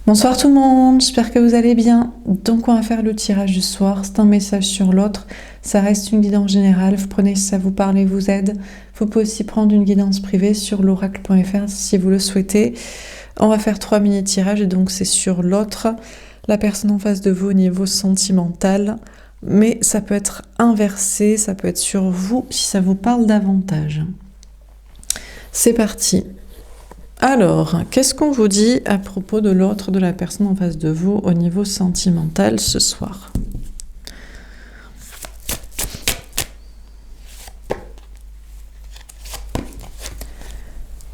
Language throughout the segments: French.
Bonsoir tout le monde, j'espère que vous allez bien. Donc on va faire le tirage du soir, c'est un message sur l'autre, ça reste une guidance générale, vous prenez si ça vous parle et vous aide. Vous pouvez aussi prendre une guidance privée sur l'oracle.fr si vous le souhaitez. On va faire 3 mini-tirages et donc c'est sur l'autre, la personne en face de vous au niveau sentimental, mais ça peut être inversé, ça peut être sur vous si ça vous parle davantage. C'est parti. Alors, qu'est-ce qu'on vous dit à propos de l'autre, de la personne en face de vous au niveau sentimental ce soir?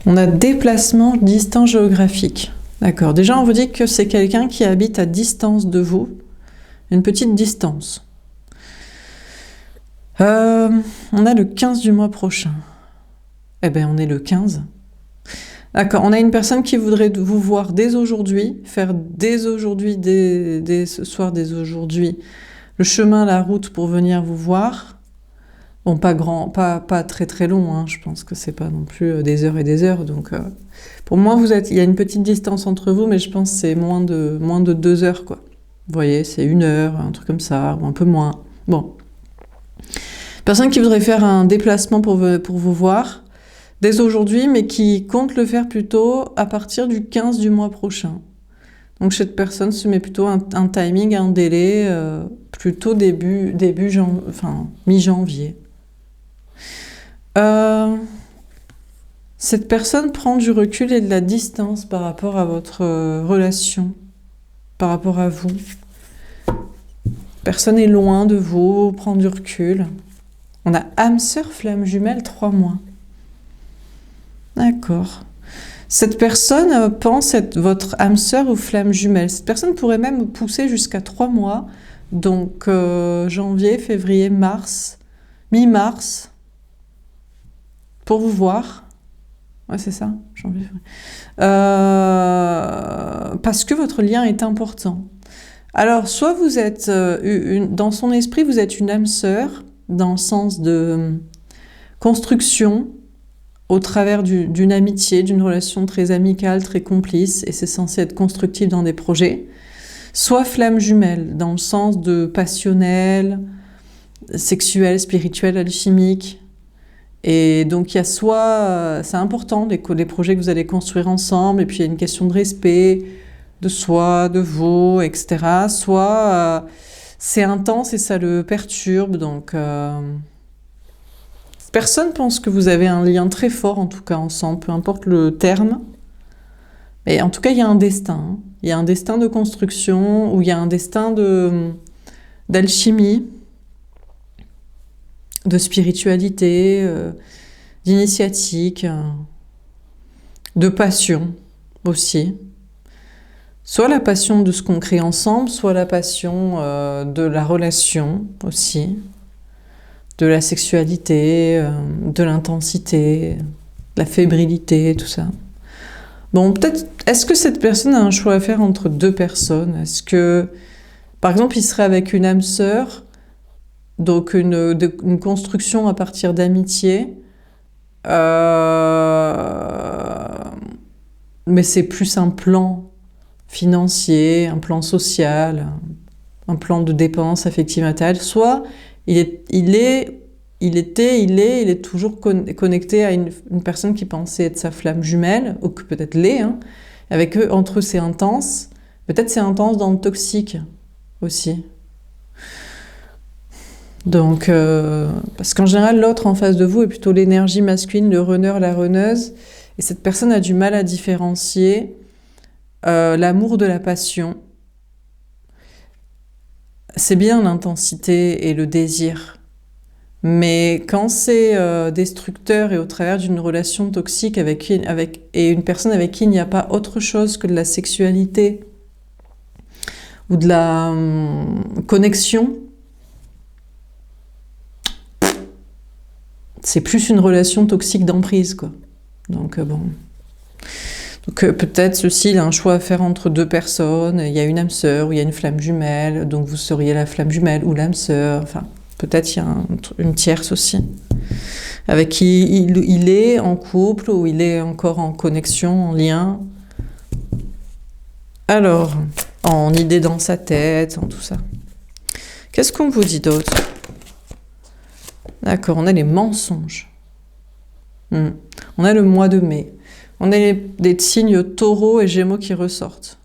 On a déplacement, distance géographique. D'accord. Déjà, on vous dit que c'est quelqu'un qui habite à distance de vous, une petite distance. On a le 15 du mois prochain. Eh bien, on est le 15. D'accord, on a une personne qui voudrait vous voir dès aujourd'hui, faire dès aujourd'hui, dès ce soir, dès aujourd'hui, le chemin, la route pour venir vous voir. Bon, pas très très long, hein, je pense que c'est pas non plus des heures et des heures. Donc, pour moi, il y a une petite distance entre vous, mais je pense que c'est moins de 2 heures, quoi. Vous voyez, c'est 1 heure, un truc comme ça, ou un peu moins. Bon. Personne qui voudrait faire un déplacement pour vous voir dès aujourd'hui, mais qui compte le faire plutôt à partir du 15 du mois prochain. Donc cette personne se met plutôt un timing, un délai, plutôt mi-janvier. Cette personne prend du recul et de la distance par rapport à votre relation, par rapport à vous. Personne est loin de vous, prend du recul. On a âme sœur, flamme jumelle, 3 mois. D'accord. Cette personne pense être votre âme sœur ou flamme jumelle. Cette personne pourrait même pousser jusqu'à 3 mois. Donc janvier, février, mars, mi-mars, pour vous voir. Ouais, c'est ça, janvier, février. Parce que votre lien est important. Alors, soit vous êtes, dans son esprit, vous êtes une âme sœur, dans le sens de construction, au travers d'une amitié, d'une relation très amicale, très complice, et c'est censé être constructif dans des projets, soit flamme jumelle, dans le sens de passionnel, sexuel, spirituel, alchimique. Et donc il y a soit, c'est important, les projets que vous allez construire ensemble, et puis il y a une question de respect, de soi, de vous, etc. Soit c'est intense et ça le perturbe, donc... Personne pense que vous avez un lien très fort, en tout cas, ensemble, peu importe le terme. Mais en tout cas, il y a un destin. Hein. Il y a un destin de construction, ou il y a un destin d'alchimie, de spiritualité, d'initiatique, de passion aussi. Soit la passion de ce qu'on crée ensemble, soit la passion de la relation aussi. De la sexualité, de l'intensité, de la fébrilité, tout ça. Bon, peut-être, est-ce que cette personne a un choix à faire entre 2 personnes? Est-ce que, par exemple, il serait avec une âme sœur, donc une construction à partir d'amitié, mais c'est plus un plan financier, un plan social, un plan de dépenses affectives matérielles, soit il est toujours connecté à une personne qui pensait être sa flamme jumelle, ou que peut-être l'est, hein. Avec eux, entre eux, c'est intense. Peut-être c'est intense dans le toxique aussi. Donc, parce qu'en général, l'autre en face de vous est plutôt l'énergie masculine, le runner, la runneuse, et cette personne a du mal à différencier l'amour de la passion. C'est bien l'intensité et le désir, mais quand c'est destructeur et au travers d'une relation toxique et une personne avec qui il n'y a pas autre chose que de la sexualité ou de la connexion, c'est plus une relation toxique d'emprise, quoi. Donc bon... Donc peut-être ceci, il a un choix à faire entre 2 personnes, il y a une âme sœur ou il y a une flamme jumelle, donc vous seriez la flamme jumelle ou l'âme sœur, enfin peut-être il y a une tierce aussi, avec qui il est en couple ou il est encore en connexion, en lien. Alors, en idée dans sa tête, en tout ça. Qu'est-ce qu'on vous dit d'autre? D'accord, on a les mensonges. On a le mois de mai. On a des signes taureaux et gémeaux qui ressortent.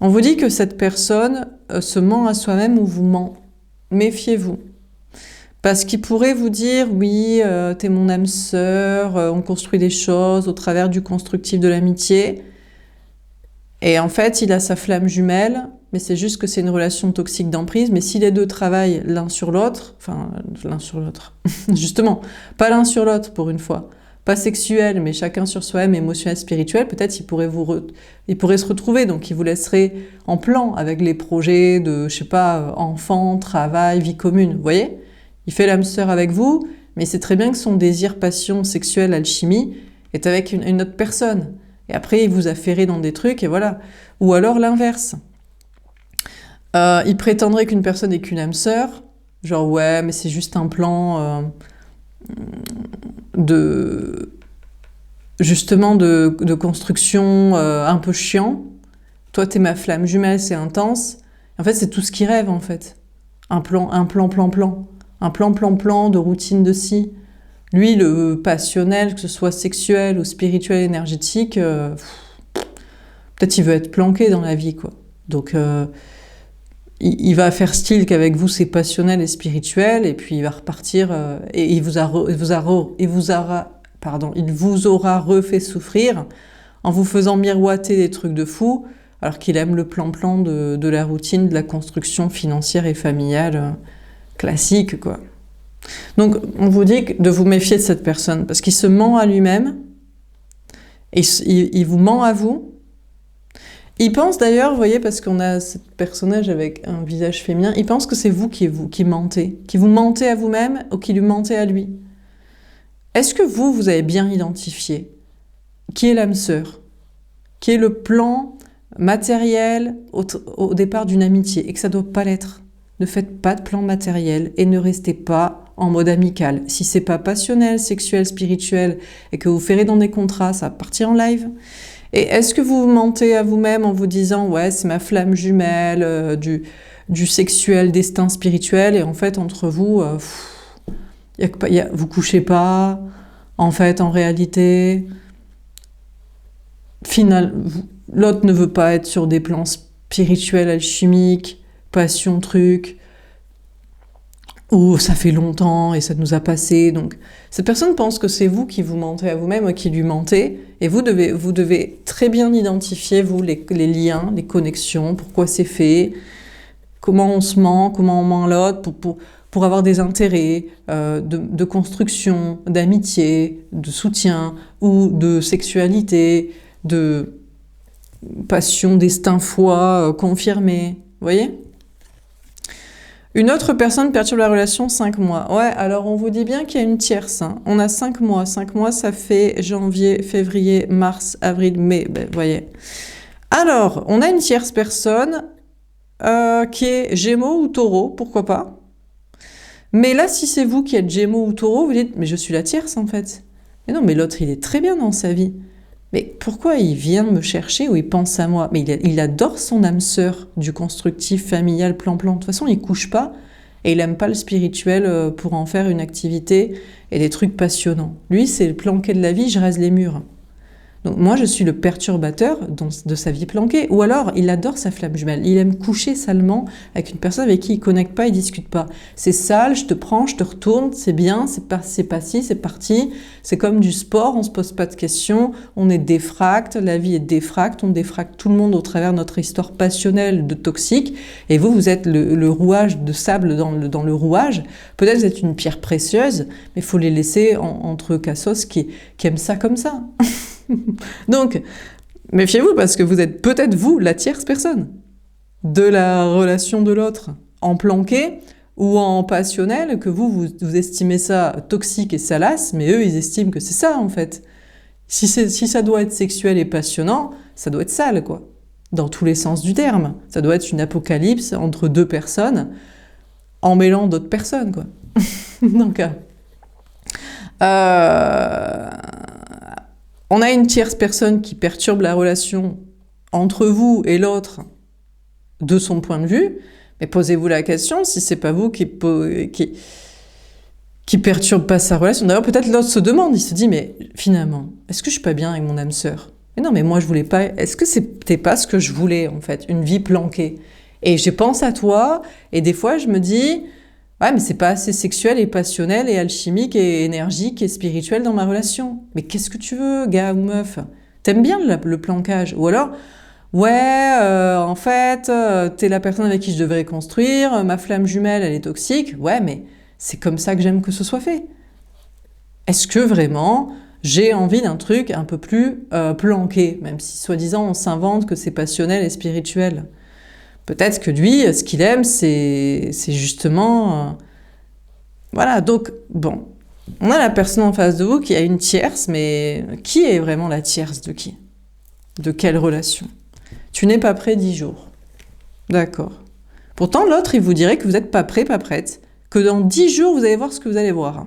On vous dit que cette personne se ment à soi-même ou vous ment. Méfiez-vous. Parce qu'il pourrait vous dire, oui, t'es mon âme sœur, on construit des choses au travers du constructif de l'amitié. Et en fait, il a sa flamme jumelle, mais c'est juste que c'est une relation toxique d'emprise. Mais si les deux travaillent l'un sur l'autre, enfin, l'un sur l'autre, justement, pas l'un sur l'autre pour une fois, pas sexuel, mais chacun sur soi-même, émotionnel, spirituel, peut-être il pourrait se retrouver, donc il vous laisserait en plan avec les projets de, je sais pas, enfants, travail, vie commune, vous voyez? Il fait l'âme sœur avec vous, mais c'est très bien que son désir, passion, sexuelle, alchimie est avec une autre personne. Et après, il vous a ferré dans des trucs, et voilà. Ou alors l'inverse. Il prétendrait qu'une personne est qu'une âme sœur, genre ouais, mais c'est juste un plan justement de construction un peu chiant. Toi, t'es ma flamme jumelle, c'est intense. En fait, c'est tout ce qu'il rêve, en fait. Un plan. Un plan de routine de si. Lui, le passionnel, que ce soit sexuel ou spirituel, énergétique, peut-être il veut être planqué dans la vie, quoi. Donc, il va faire style qu'avec vous, c'est passionnel et spirituel, et puis il va repartir, et il vous aura refait souffrir en vous faisant miroiter des trucs de fou, alors qu'il aime le plan-plan de la routine, de la construction financière et familiale classique, quoi. Donc, on vous dit de vous méfier de cette personne, parce qu'il se ment à lui-même, et il vous ment à vous. Il pense d'ailleurs, vous voyez, parce qu'on a ce personnage avec un visage féminin, il pense que c'est vous qui mentez, qui vous mentez à vous-même ou qui lui mentez à lui. Est-ce que vous avez bien identifié qui est l'âme sœur, qui est le plan matériel au départ d'une amitié, et que ça ne doit pas l'être? Ne faites pas de plan matériel et ne restez pas en mode amical. Si c'est pas passionnel, sexuel, spirituel et que vous ferez dans des contrats, ça va partir en live. Et est-ce que vous vous mentez à vous-même en vous disant ouais, c'est ma flamme jumelle, du sexuel, destin spirituel, et en fait entre vous, vous couchez pas, en fait en réalité, l'autre ne veut pas être sur des plans spirituels, alchimiques, passion, truc, ou ça fait longtemps et ça nous a passé. Donc, cette personne pense que c'est vous qui vous mentez à vous-même, qui lui mentez, et vous devez très bien identifier, vous, les liens, les connexions, pourquoi c'est fait, comment on se ment, comment on ment l'autre, pour avoir des intérêts de construction, d'amitié, de soutien, ou de sexualité, de passion, destin, foi confirmé. Vous voyez ? Une autre personne perturbe la relation 5 mois. Ouais, alors on vous dit bien qu'il y a une tierce. Hein. On a 5 mois. 5 mois, ça fait janvier, février, mars, avril, mai. Ben, vous voyez. Alors, on a une tierce personne qui est Gémeaux ou Taureau, pourquoi pas. Mais là, si c'est vous qui êtes Gémeaux ou Taureau, vous dites, mais je suis la tierce en fait. Mais non, mais l'autre, il est très bien dans sa vie. Mais pourquoi il vient me chercher ou il pense à moi? Mais il adore son âme sœur du constructif, familial, plan-plan. De toute façon, il couche pas et il aime pas le spirituel pour en faire une activité et des trucs passionnants. Lui, c'est le planqué de la vie, je rase les murs. Donc moi, je suis le perturbateur de sa vie planquée. Ou alors, il adore sa flamme jumelle. Il aime coucher salement avec une personne avec qui il connecte pas, il discute pas. C'est sale, je te prends, je te retourne, c'est bien, c'est pas ci, c'est parti. C'est comme du sport, on se pose pas de questions, on est défracte, la vie est défracte, on défracte tout le monde au travers de notre histoire passionnelle de toxique. Et vous êtes le rouage de sable dans le rouage. Peut-être vous êtes une pierre précieuse, mais il faut les laisser entre cassos qui aiment ça comme ça. Donc, méfiez-vous parce que vous êtes peut-être vous la tierce personne de la relation de l'autre, en planqué ou en passionnel, que vous estimez ça toxique et salace, mais eux ils estiment que c'est ça en fait. Si ça doit être sexuel et passionnant, ça doit être sale quoi, dans tous les sens du terme. Ça doit être une apocalypse entre deux personnes en mêlant d'autres personnes quoi. Donc, on a une tierce personne qui perturbe la relation entre vous et l'autre de son point de vue, mais posez-vous la question si c'est pas vous qui perturbe pas sa relation. D'ailleurs, peut-être l'autre se demande, il se dit, mais finalement, est-ce que je suis pas bien avec mon âme sœur? Mais non, mais moi je voulais pas, est-ce que c'était pas ce que je voulais en fait, une vie planquée? Et je pense à toi, et des fois je me dis, ouais, mais c'est pas assez sexuel et passionnel et alchimique et énergique et spirituel dans ma relation. Mais qu'est-ce que tu veux, gars ou meuf? T'aimes bien le planquage? Ou alors, ouais, en fait, t'es la personne avec qui je devrais construire, ma flamme jumelle, elle est toxique. Ouais, mais c'est comme ça que j'aime que ce soit fait. Est-ce que vraiment j'ai envie d'un truc un peu plus planqué, même si soi-disant on s'invente que c'est passionnel et spirituel? Peut-être que lui, ce qu'il aime, c'est justement... voilà, donc, bon, on a la personne en face de vous qui a une tierce, mais qui est vraiment la tierce de qui? De quelle relation? Tu n'es pas prêt 10 jours. D'accord. Pourtant, l'autre, il vous dirait que vous n'êtes pas prêt, pas prête, que dans 10 jours, vous allez voir ce que vous allez voir.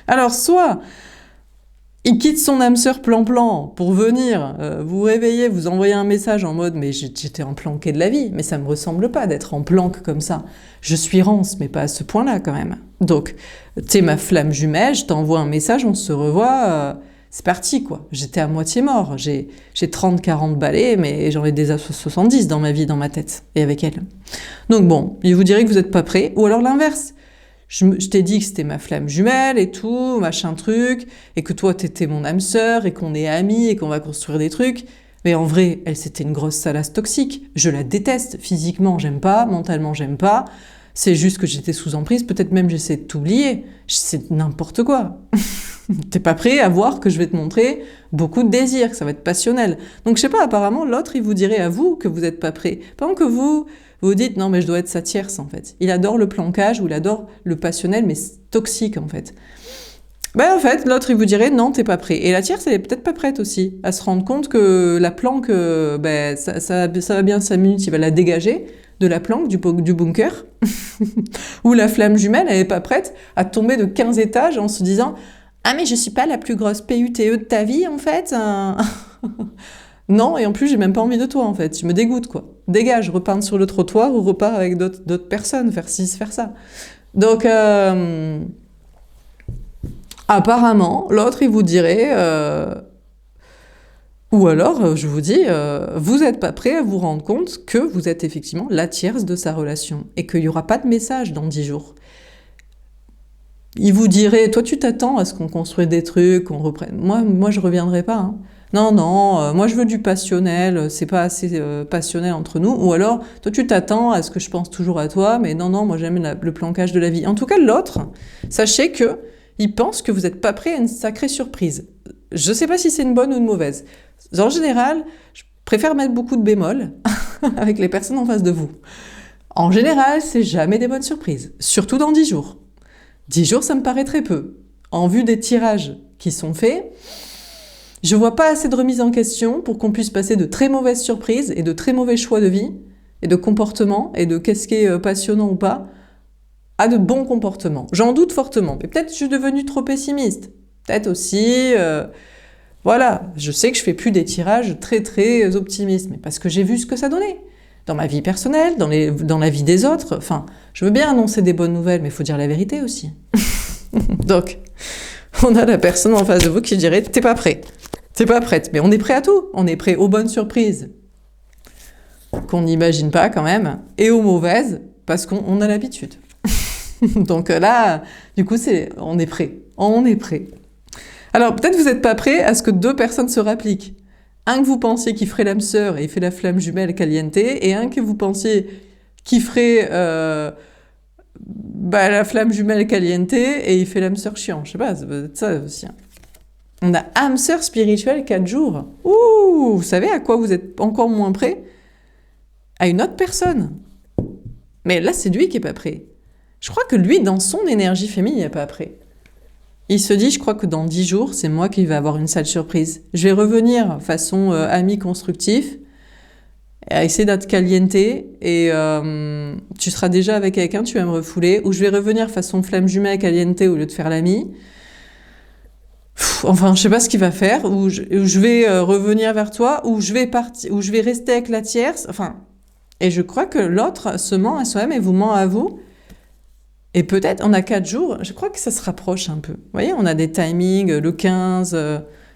Alors, soit il quitte son âme sœur plan-plan pour venir vous réveiller, vous envoyer un message en mode « mais j'étais en planqué de la vie, mais ça me ressemble pas d'être en planque comme ça. Je suis rance, mais pas à ce point-là quand même. Donc, t'es ma flamme jumelle, je t'envoie un message, on se revoit, c'est parti quoi. J'étais à moitié mort, j'ai 30-40 balais, mais j'en ai déjà 70 dans ma vie, dans ma tête, et avec elle. Donc bon, il vous dirait que vous n'êtes pas prêt, ou alors l'inverse. Je t'ai dit que c'était ma flamme jumelle et tout, machin truc, et que toi t'étais mon âme sœur, et qu'on est amis, et qu'on va construire des trucs. Mais en vrai, elle c'était une grosse salace toxique. Je la déteste. Physiquement, j'aime pas, mentalement, j'aime pas. C'est juste que j'étais sous emprise, peut-être même j'essaie de t'oublier. C'est n'importe quoi. T'es pas prêt à voir que je vais te montrer beaucoup de désir, que ça va être passionnel. Donc je sais pas, apparemment, l'autre, il vous dirait à vous que vous êtes pas prêt. Pendant que vous dites, non, mais je dois être sa tierce, en fait. Il adore le planquage ou il adore le passionnel, mais toxique, en fait. Ben, en fait, l'autre, il vous dirait, non, t'es pas prêt. Et la tierce, elle est peut-être pas prête aussi à se rendre compte que la planque, ben, ça va bien 5 minutes, il va la dégager de la planque, du bunker. Ou la flamme jumelle, elle est pas prête à tomber de 15 étages en se disant, ah, mais je suis pas la plus grosse PUTE de ta vie, en fait. Non, et en plus, j'ai même pas envie de toi, en fait. Tu me dégoûtes, quoi. Dégage, repeins sur le trottoir ou repars avec d'autres personnes, faire ci, faire ça. Donc, apparemment, l'autre, il vous dirait... ou alors, je vous dis, vous n'êtes pas prêt à vous rendre compte que vous êtes effectivement la tierce de sa relation et qu'il n'y aura pas de message dans 10 jours. Il vous dirait, toi, tu t'attends à ce qu'on construise des trucs, qu'on reprenne... Moi, je reviendrai pas, hein. Non, moi je veux du passionnel, c'est pas assez passionnel entre nous. Ou alors, toi tu t'attends à ce que je pense toujours à toi, mais non, moi j'aime le planquage de la vie. En tout cas, l'autre, sachez que il pense que vous n'êtes pas prêt à une sacrée surprise. Je sais pas si c'est une bonne ou une mauvaise. En général, je préfère mettre beaucoup de bémols avec les personnes en face de vous. En général, c'est jamais des bonnes surprises, surtout dans 10 jours. 10 jours, ça me paraît très peu. En vue des tirages qui sont faits, je vois pas assez de remise en question pour qu'on puisse passer de très mauvaises surprises et de très mauvais choix de vie et de comportement et de qu'est-ce qui est passionnant ou pas à de bons comportements. J'en doute fortement, mais peut-être que je suis devenue trop pessimiste. Peut-être aussi, voilà, je sais que je fais plus des tirages très très optimistes, mais parce que j'ai vu ce que ça donnait. Dans ma vie personnelle, dans la vie des autres, enfin, je veux bien annoncer des bonnes nouvelles, mais il faut dire la vérité aussi. Donc, on a la personne en face de vous qui dirait « t'es pas prêt ». T'es pas prête, mais on est prêt à tout. On est prêt aux bonnes surprises qu'on n'imagine pas quand même, et aux mauvaises, parce qu'on a l'habitude. Donc là, du coup, on est prêt. On est prêt. Alors, peut-être vous n'êtes pas prêt à ce que 2 personnes se répliquent. Un que vous pensiez qui ferait l'âme sœur et il fait la flamme jumelle caliente, et un que vous pensiez qui ferait la flamme jumelle caliente et il fait l'âme sœur chiant. Je sais pas, ça peut être ça aussi. On a âme sœur spirituelle 4 jours. Ouh, vous savez à quoi vous êtes encore moins prêt? À une autre personne. Mais là, c'est lui qui est pas prêt. Je crois que lui, dans son énergie féminine, il n'est pas prêt. Il se dit, je crois que dans 10 jours, c'est moi qui vais avoir une sale surprise. Je vais revenir façon ami constructif, à essayer d'être caliente, et tu seras déjà avec quelqu'un, tu vas me refouler, ou je vais revenir façon flamme jumelle caliente au lieu de faire l'ami. Enfin, je sais pas ce qu'il va faire, ou je vais revenir vers toi, ou je vais partir, ou je vais rester avec la tierce. Enfin, et je crois que l'autre se ment à soi-même et vous ment à vous. Et peut-être, on a 4 jours, je crois que ça se rapproche un peu. Vous voyez, on a des timings, le 15,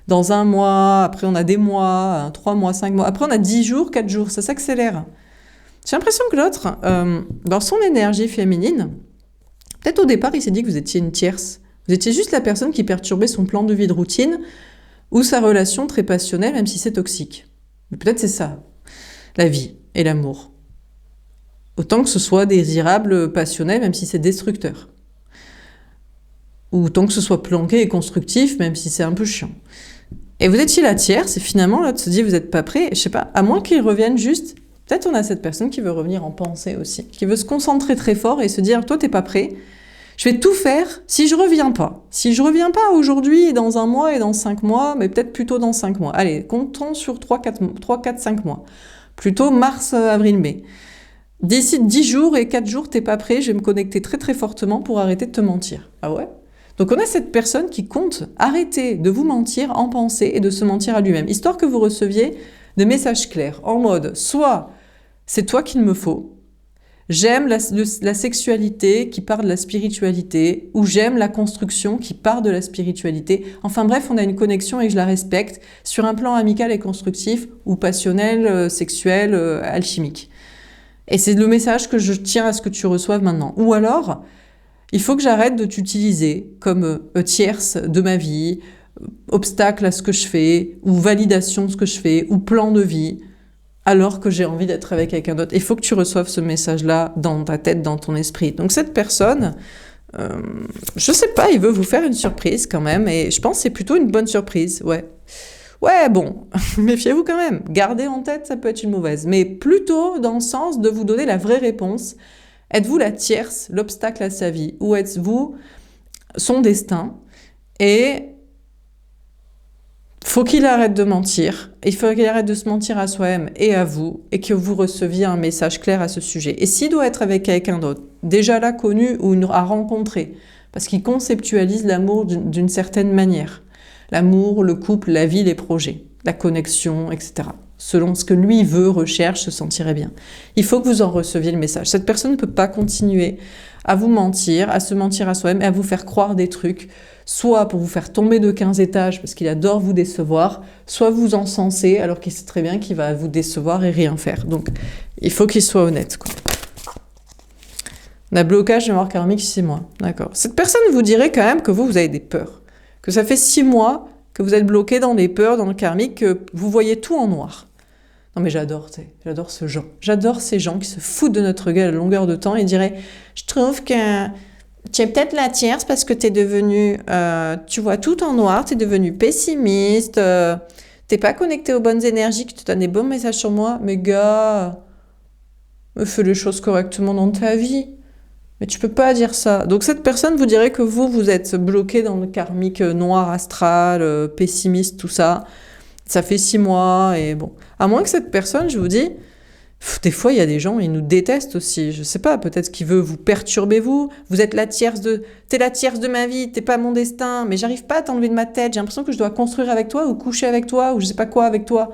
dans un mois, après on a des mois, 3 mois, 5 mois. Après on a 10 jours, 4 jours, ça s'accélère. J'ai l'impression que l'autre, dans son énergie féminine, peut-être au départ il s'est dit que vous étiez une tierce. Vous étiez juste la personne qui perturbait son plan de vie de routine ou sa relation très passionnelle, même si c'est toxique. Mais peut-être c'est ça, la vie et l'amour. Autant que ce soit désirable, passionnel, même si c'est destructeur. Ou autant que ce soit planqué et constructif, même si c'est un peu chiant. Et vous étiez la tierce, et finalement, l'autre se dit, vous n'êtes pas prêt, je sais pas, à moins qu'il revienne juste, peut-être on a cette personne qui veut revenir en pensée aussi, qui veut se concentrer très fort et se dire, toi, t'es pas prêt, je vais tout faire si je reviens pas. Si je reviens pas aujourd'hui, et dans un mois, et dans 5 mois, mais peut-être plutôt dans 5 mois. Allez, comptons sur 3, 4, 5 mois. Plutôt mars, avril, mai. D'ici 10 jours et 4 jours, t'es pas prêt, je vais me connecter très très fortement pour arrêter de te mentir. Ah ouais? Donc on a cette personne qui compte arrêter de vous mentir en pensée et de se mentir à lui-même, histoire que vous receviez des messages clairs, en mode, soit c'est toi qu'il me faut, j'aime la sexualité qui part de la spiritualité, ou j'aime la construction qui part de la spiritualité. Enfin bref, on a une connexion et je la respecte sur un plan amical et constructif, ou passionnel, sexuel, alchimique. Et c'est le message que je tiens à ce que tu reçoives maintenant. Ou alors, il faut que j'arrête de t'utiliser comme tierce de ma vie, obstacle à ce que je fais, ou validation de ce que je fais, ou plan de vie, alors que j'ai envie d'être avec quelqu'un d'autre. Il faut que tu reçoives ce message-là dans ta tête, dans ton esprit. Donc cette personne, je sais pas, il veut vous faire une surprise quand même, et je pense que c'est plutôt une bonne surprise, ouais. Ouais, bon, méfiez-vous quand même. Gardez en tête, ça peut être une mauvaise. Mais plutôt dans le sens de vous donner la vraie réponse. Êtes-vous la tierce, l'obstacle à sa vie? Ou êtes-vous son destin? Et faut qu'il arrête de mentir. Il faut qu'il arrête de se mentir à soi-même et à vous. Et que vous receviez un message clair à ce sujet. Et s'il doit être avec quelqu'un d'autre, déjà là connu ou à rencontrer, parce qu'il conceptualise l'amour d'une certaine manière. L'amour, le couple, la vie, les projets, la connexion, etc. Selon ce que lui veut, recherche, se sentirait bien. Il faut que vous en receviez le message. Cette personne ne peut pas continuer à vous mentir, à se mentir à soi-même et à vous faire croire des trucs, soit pour vous faire tomber de 15 étages parce qu'il adore vous décevoir, soit vous encenser alors qu'il sait très bien qu'il va vous décevoir et rien faire. Donc, il faut qu'il soit honnête, quoi. On a blocage de mémoire karmique 6 mois. D'accord. Cette personne vous dirait quand même que vous avez des peurs. Que ça fait 6 mois que vous êtes bloqué dans des peurs, dans le karmique, que vous voyez tout en noir. Non mais j'adore ce genre. J'adore ces gens qui se foutent de notre gueule à longueur de temps et diraient « Je trouve que tu es peut-être la tierce parce que tu es devenu, tu vois tout en noir, tu es devenu pessimiste, t'es pas connecté aux bonnes énergies, que tu donnes des bons messages sur moi. Mais gars, fais les choses correctement dans ta vie. » Mais tu peux pas dire ça. Donc cette personne vous dirait que vous êtes bloqué dans le karmique noir, astral, pessimiste, tout ça. Ça fait 6 mois et bon. À moins que cette personne, je vous dis, des fois il y a des gens, ils nous détestent aussi. Je sais pas, peut-être qu'il veut vous perturber vous. Vous êtes t'es la tierce de ma vie, t'es pas mon destin. Mais j'arrive pas à t'enlever de ma tête. J'ai l'impression que je dois construire avec toi ou coucher avec toi ou je sais pas quoi avec toi.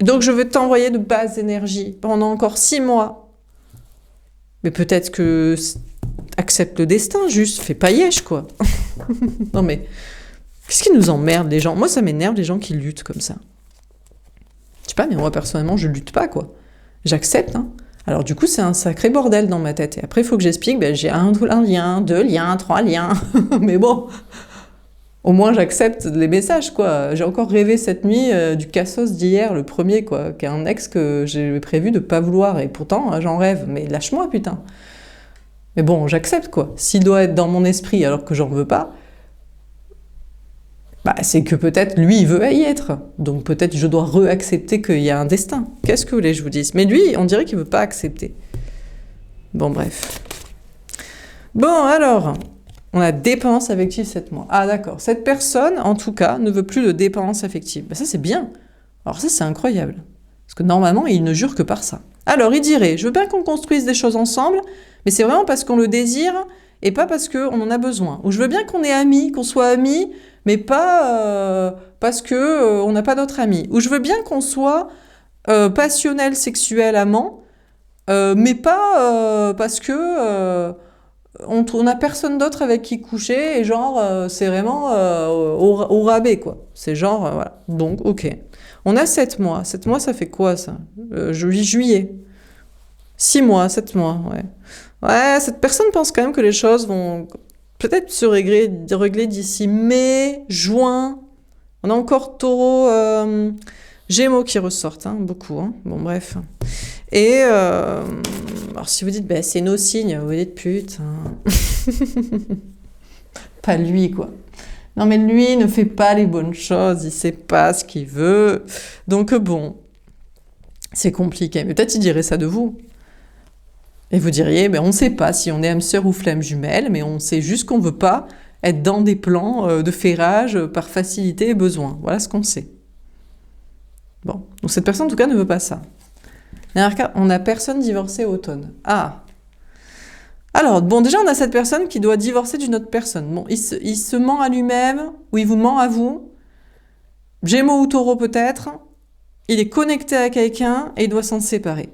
Donc je veux t'envoyer de basses énergies pendant encore 6 mois. Mais peut-être que accepte le destin, juste fais pas yèche, quoi. Non mais, qu'est-ce qui nous emmerde les gens? Moi ça m'énerve les gens qui luttent comme ça. Je sais pas, mais moi personnellement je lutte pas, quoi. J'accepte, hein. Alors du coup c'est un sacré bordel dans ma tête. Et après il faut que j'explique, j'ai un lien, 2 liens, 3 liens. Mais bon, au moins j'accepte les messages, quoi. J'ai encore rêvé cette nuit du Cassos d'hier, le premier, quoi, qui est un ex que j'ai prévu de pas vouloir, et pourtant j'en rêve, mais lâche-moi, putain. Mais bon, j'accepte, quoi. S'il doit être dans mon esprit alors que j'en veux pas, c'est que peut-être lui, il veut y être. Donc peut-être je dois re-accepter qu'il y a un destin. Qu'est-ce que vous voulez que je vous dise? Mais lui, on dirait qu'il veut pas accepter. Bon, bref. Bon, alors... On a dépendance affective 7 mois. Ah d'accord, cette personne, en tout cas, ne veut plus de dépendance affective. Ça c'est bien. Alors ça c'est incroyable. Parce que normalement, il ne jure que par ça. Alors il dirait, je veux bien qu'on construise des choses ensemble, mais c'est vraiment parce qu'on le désire et pas parce qu'on en a besoin. Ou je veux bien qu'on est amis, qu'on soit amis, mais pas parce que on n'a pas d'autres amis. Ou je veux bien qu'on soit passionnel, sexuel, amant, mais pas parce que on n'a personne d'autre avec qui coucher, et genre, c'est vraiment au rabais, quoi. C'est genre, voilà. Donc, ok. On a 7 mois. 7 mois, ça fait quoi, ça? Juillet. 6 mois, 7 mois, ouais. Ouais, cette personne pense quand même que les choses vont peut-être se régler d'ici mai, juin. On a encore Taureau, Gémeaux qui ressortent, hein, beaucoup. Hein. Bon, bref. Et alors, si vous dites, bah, c'est nos signes, vous dites putain. Pas lui, quoi. Non, mais lui, il ne fait pas les bonnes choses, il sait pas ce qu'il veut. Donc, bon, c'est compliqué. Mais peut-être il dirait ça de vous. Et vous diriez, ben, on ne sait pas si on est âme sœur ou flamme jumelle, mais on sait juste qu'on ne veut pas être dans des plans de ferrage par facilité et besoin. Voilà ce qu'on sait. Bon, donc cette personne, en tout cas, ne veut pas ça. Dernier cas, on n'a personne divorcé automne. Ah. Alors, bon, déjà, on a cette personne qui doit divorcer d'une autre personne. Bon, il se ment à lui-même, ou il vous ment à vous. Gémeaux ou Taureau peut-être. Il est connecté à quelqu'un et il doit s'en séparer.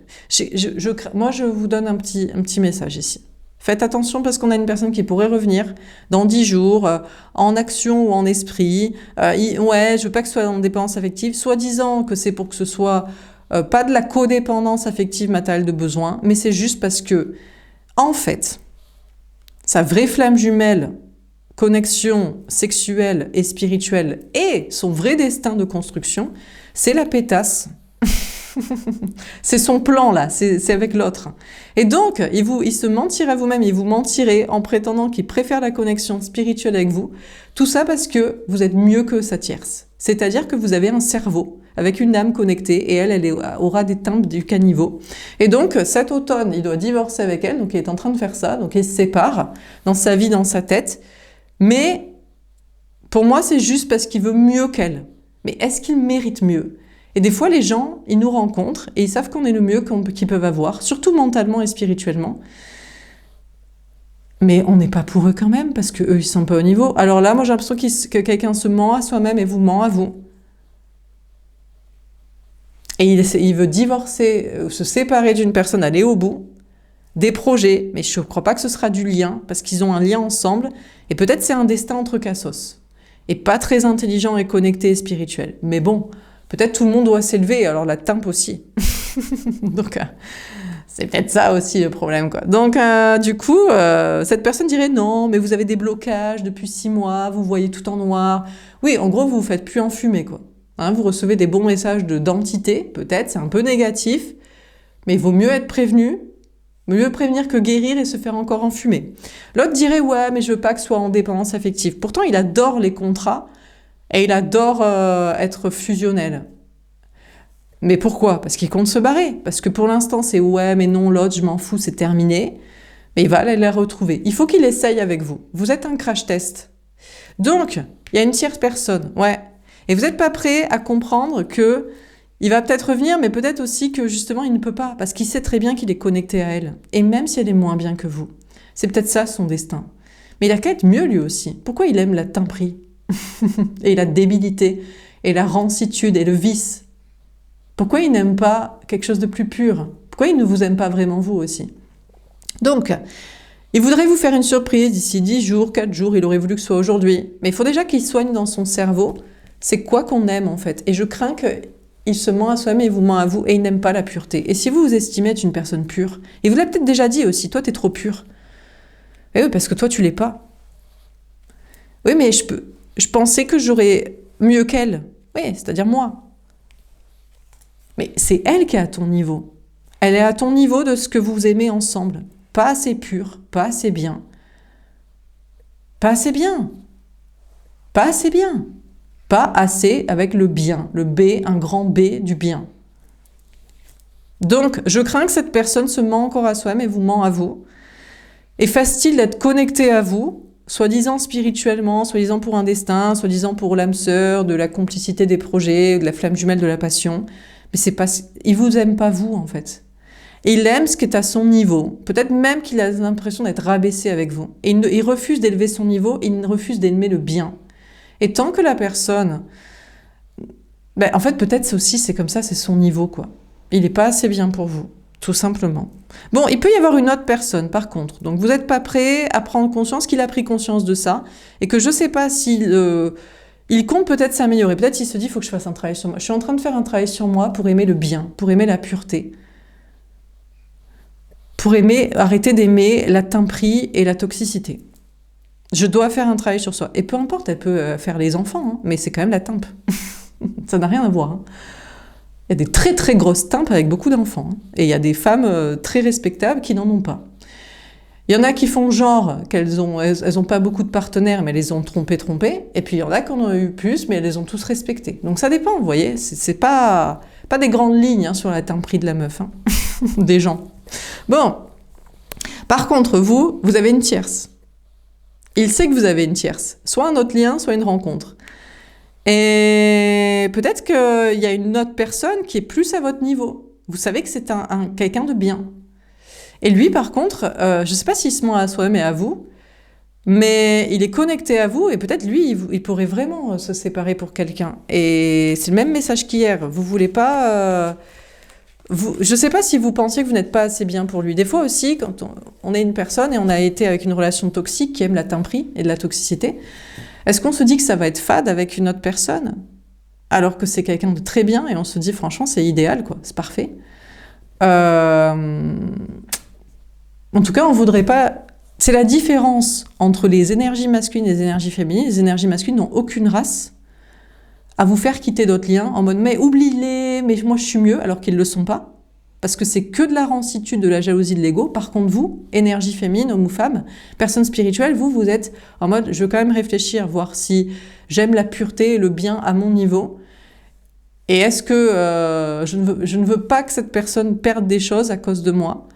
Moi, je vous donne un petit message ici. Faites attention parce qu'on a une personne qui pourrait revenir dans 10 jours, en action ou en esprit. Ouais, je veux pas que ce soit en dépendance affective, soi-disant que c'est pour que ce soit pas de la codépendance affective matérielle de besoin, mais c'est juste parce que, en fait, sa vraie flamme jumelle, connexion sexuelle et spirituelle et son vrai destin de construction, c'est la pétasse. C'est son plan là, c'est avec l'autre. Et donc, il se mentira à vous-même, il vous mentirez en prétendant qu'il préfère la connexion spirituelle avec vous. Tout ça parce que vous êtes mieux que sa tierce. C'est-à-dire que vous avez un cerveau avec une âme connectée et elle aura des timbres du caniveau. Et donc, cet automne, il doit divorcer avec elle, donc il est en train de faire ça, donc il se sépare dans sa vie, dans sa tête. Mais pour moi, c'est juste parce qu'il veut mieux qu'elle. Mais est-ce qu'il mérite mieux? Et des fois, les gens, ils nous rencontrent et ils savent qu'on est le mieux qu'ils peuvent avoir, surtout mentalement et spirituellement. Mais on n'est pas pour eux quand même, parce qu'eux, ils sont pas au niveau. Alors là, moi, j'ai l'impression que quelqu'un se ment à soi-même et vous ment à vous. Et il veut divorcer, se séparer d'une personne, aller au bout, des projets, mais je ne crois pas que ce sera du lien, parce qu'ils ont un lien ensemble, et peut-être c'est un destin entre cassos. Et pas très intelligent et connecté et spirituel. Mais bon, peut-être tout le monde doit s'élever, alors la timpe aussi. Donc, c'est peut-être ça aussi le problème, quoi. Donc, du coup, cette personne dirait non, mais vous avez des blocages depuis 6 mois, vous voyez tout en noir. Oui, en gros, vous vous faites plus enfumer, quoi. Hein, vous recevez des bons messages d'entité, peut-être, c'est un peu négatif, mais il vaut mieux être prévenu, mieux prévenir que guérir et se faire encore enfumer. L'autre dirait ouais, mais je veux pas que ce soit en dépendance affective. Pourtant, il adore les contrats et il adore être fusionnel. Mais pourquoi? Parce qu'il compte se barrer. Parce que pour l'instant, c'est ouais, mais non, l'autre, je m'en fous, c'est terminé. Mais il va aller la retrouver. Il faut qu'il essaye avec vous. Vous êtes un crash test. Donc, il y a une tierce personne, ouais. Et vous n'êtes pas prêt à comprendre que il va peut-être revenir, mais peut-être aussi que justement, il ne peut pas. Parce qu'il sait très bien qu'il est connecté à elle. Et même si elle est moins bien que vous. C'est peut-être ça son destin. Mais il a qu'à être mieux lui aussi. Pourquoi il aime la timperie et la débilité et la rancitude et le vice? Pourquoi il n'aime pas quelque chose de plus pur? Pourquoi il ne vous aime pas vraiment vous aussi? Donc, il voudrait vous faire une surprise d'ici 10 jours, 4 jours, il aurait voulu que ce soit aujourd'hui. Mais il faut déjà qu'il soigne dans son cerveau c'est quoi qu'on aime en fait. Et je crains qu'il se ment à soi-même et vous ment à vous et il n'aime pas la pureté. Et si vous vous estimez être une personne pure, il vous l'a peut-être déjà dit aussi, toi t'es trop pur. Et oui, parce que toi tu l'es pas. Oui, mais je pensais que j'aurais mieux qu'elle. Oui, c'est-à-dire moi. Mais c'est elle qui est à ton niveau. Elle est à ton niveau de ce que vous aimez ensemble. Pas assez pur, pas assez bien. Pas assez bien. Pas assez bien. Pas assez avec le bien. Le B, un grand B du bien. Donc, je crains que cette personne se ment encore à soi-même et vous ment à vous. Et fasse-t-il d'être connecté à vous, soi-disant spirituellement, soi-disant pour un destin, soi-disant pour l'âme sœur, de la complicité des projets, de la flamme jumelle de la passion. Mais c'est pas, il vous aime pas vous, en fait. Et il aime ce qui est à son niveau. Peut-être même qu'il a l'impression d'être rabaissé avec vous. Et il refuse d'élever son niveau, il refuse d'aimer le bien. Et tant que la personne... Ben, en fait, peut-être aussi, c'est comme ça, c'est son niveau, quoi. Il n'est pas assez bien pour vous, tout simplement. Bon, il peut y avoir une autre personne, par contre. Donc, vous n'êtes pas prêt à prendre conscience qu'il a pris conscience de ça, et que je ne sais pas s'il il compte peut-être s'améliorer. Peut-être qu'il se dit, il faut que je fasse un travail sur moi. Je suis en train de faire un travail sur moi pour aimer le bien, pour aimer la pureté, pour arrêter d'aimer la timperie et la toxicité. Je dois faire un travail sur soi. Et peu importe, elle peut faire les enfants, hein, mais c'est quand même la timpe. Ça n'a rien à voir. Hein. Il y a des très très grosses timpes avec beaucoup d'enfants. Hein. Et il y a des femmes très respectables qui n'en ont pas. Il y en a qui font genre qu'elles ont pas beaucoup de partenaires, mais elles les ont trompées. Et puis il y en a qui en ont eu plus, mais elles les ont tous respectées. Donc ça dépend, vous voyez. C'est pas des grandes lignes hein, sur la timperie de la meuf, hein. Des gens. Bon. Par contre, vous avez une tierce. Il sait que vous avez une tierce. Soit un autre lien, soit une rencontre. Et peut-être qu'il y a une autre personne qui est plus à votre niveau. Vous savez que c'est quelqu'un de bien. Et lui, par contre, je ne sais pas s'il se ment à soi-même et à vous, mais il est connecté à vous et peut-être lui, il pourrait vraiment se séparer pour quelqu'un. Et c'est le même message qu'hier. Vous voulez pas... je ne sais pas si vous pensiez que vous n'êtes pas assez bien pour lui. Des fois aussi, quand on est une personne et on a été avec une relation toxique qui aime la timperie et de la toxicité, est-ce qu'on se dit que ça va être fade avec une autre personne alors que c'est quelqu'un de très bien et on se dit franchement c'est idéal, quoi, c'est parfait. En tout cas, on voudrait pas... C'est la différence entre les énergies masculines et les énergies féminines. Les énergies masculines n'ont aucune race à vous faire quitter d'autres liens en mode mais oublie-les, mais moi je suis mieux, alors qu'ils ne le sont pas. Parce que c'est que de la rancitude, de la jalousie, de l'ego. Par contre, vous, énergie féminine, homme ou femme, personne spirituelle, vous êtes en mode, je veux quand même réfléchir, voir si j'aime la pureté et le bien à mon niveau. Et est-ce que je ne veux pas que cette personne perde des choses à cause de moi?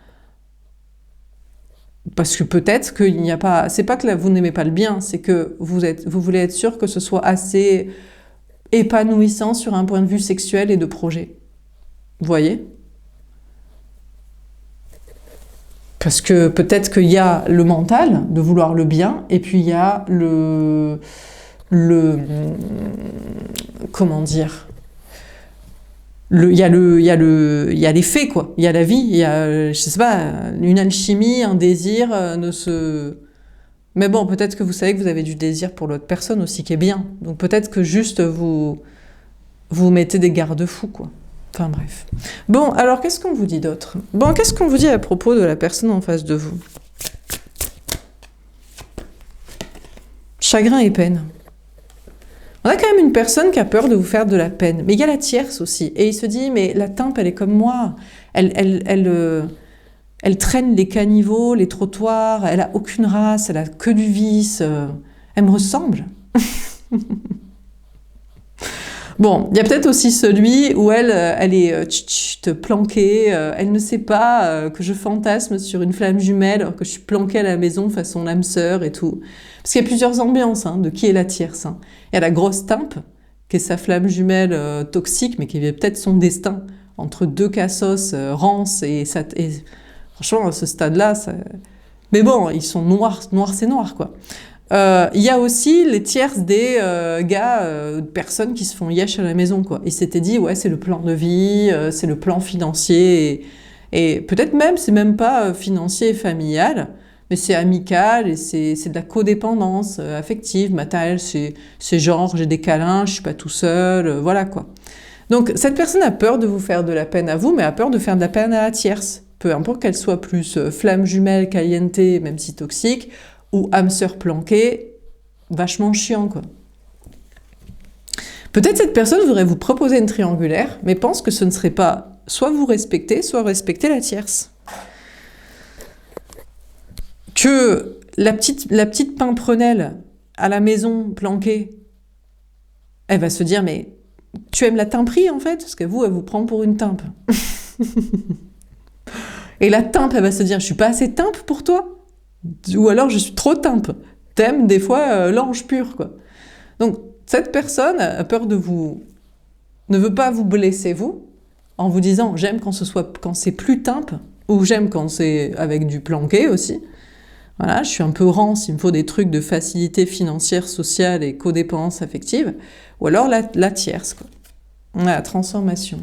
Parce que peut-être qu'il n'y a pas... C'est pas que là, vous n'aimez pas le bien, c'est que vous voulez être sûr que ce soit assez épanouissant sur un point de vue sexuel et de projet. Vous voyez ? Parce que peut-être qu'il y a le mental, de vouloir le bien, et puis il y a comment dire, il y a les faits, quoi. Il y a la vie, il y a, je sais pas, une alchimie, un désir Mais bon, peut-être que vous savez que vous avez du désir pour l'autre personne aussi, qui est bien. Donc peut-être que juste vous mettez des garde-fous, quoi. Enfin bref. Bon, alors qu'est-ce qu'on vous dit d'autre? Bon, qu'est-ce qu'on vous dit à propos de la personne en face de vous? Chagrin et peine. On a quand même une personne qui a peur de vous faire de la peine. Mais il y a la tierce aussi. Et il se dit, mais la timpe, elle est comme moi. Elle traîne les caniveaux, les trottoirs. Elle a aucune race. Elle a que du vice. Elle me ressemble. Bon, il y a peut-être aussi celui où elle est planquée, elle ne sait pas que je fantasme sur une flamme jumelle alors que je suis planquée à la maison façon l'âme sœur et tout. Parce qu'il y a plusieurs ambiances de qui est la tierce. Il y a la grosse timpe, qui est sa flamme jumelle toxique, mais qui est peut-être son destin, entre deux cassos rances et franchement, à ce stade-là, mais bon, ils sont noirs c'est noir, quoi. Il y a aussi les tierces des personnes qui se font yesh à la maison, quoi. Ils s'étaient dit, ouais, c'est le plan de vie, c'est le plan financier, et peut-être même, c'est même pas financier et familial, mais c'est amical, et c'est de la codépendance affective, matérielle, c'est genre, j'ai des câlins, je suis pas tout seul, voilà, quoi. Donc, cette personne a peur de vous faire de la peine à vous, mais a peur de faire de la peine à la tierce. Peu importe qu'elle soit plus flamme jumelle, caliente, même si toxique, ou âme sœur planquée, vachement chiant, quoi. Peut-être cette personne voudrait vous proposer une triangulaire, mais pense que ce ne serait pas soit vous respecter, soit respecter la tierce. Que la petite pimprenelle à la maison planquée, elle va se dire, mais tu aimes la timperie, en fait? Parce que elle vous prend pour une timpe. Et la timpe, elle va se dire, je suis pas assez timpe pour toi? Ou alors je suis trop timpe. T'aimes des fois l'ange pur, quoi. Donc cette personne a peur de vous, ne veut pas vous blesser vous, en vous disant j'aime quand c'est plus timpe, ou j'aime quand c'est avec du planqué aussi. Voilà, je suis un peu rance, il me faut des trucs de facilité financière, sociale et codépendance affective. Ou alors la tierce, quoi. La transformation.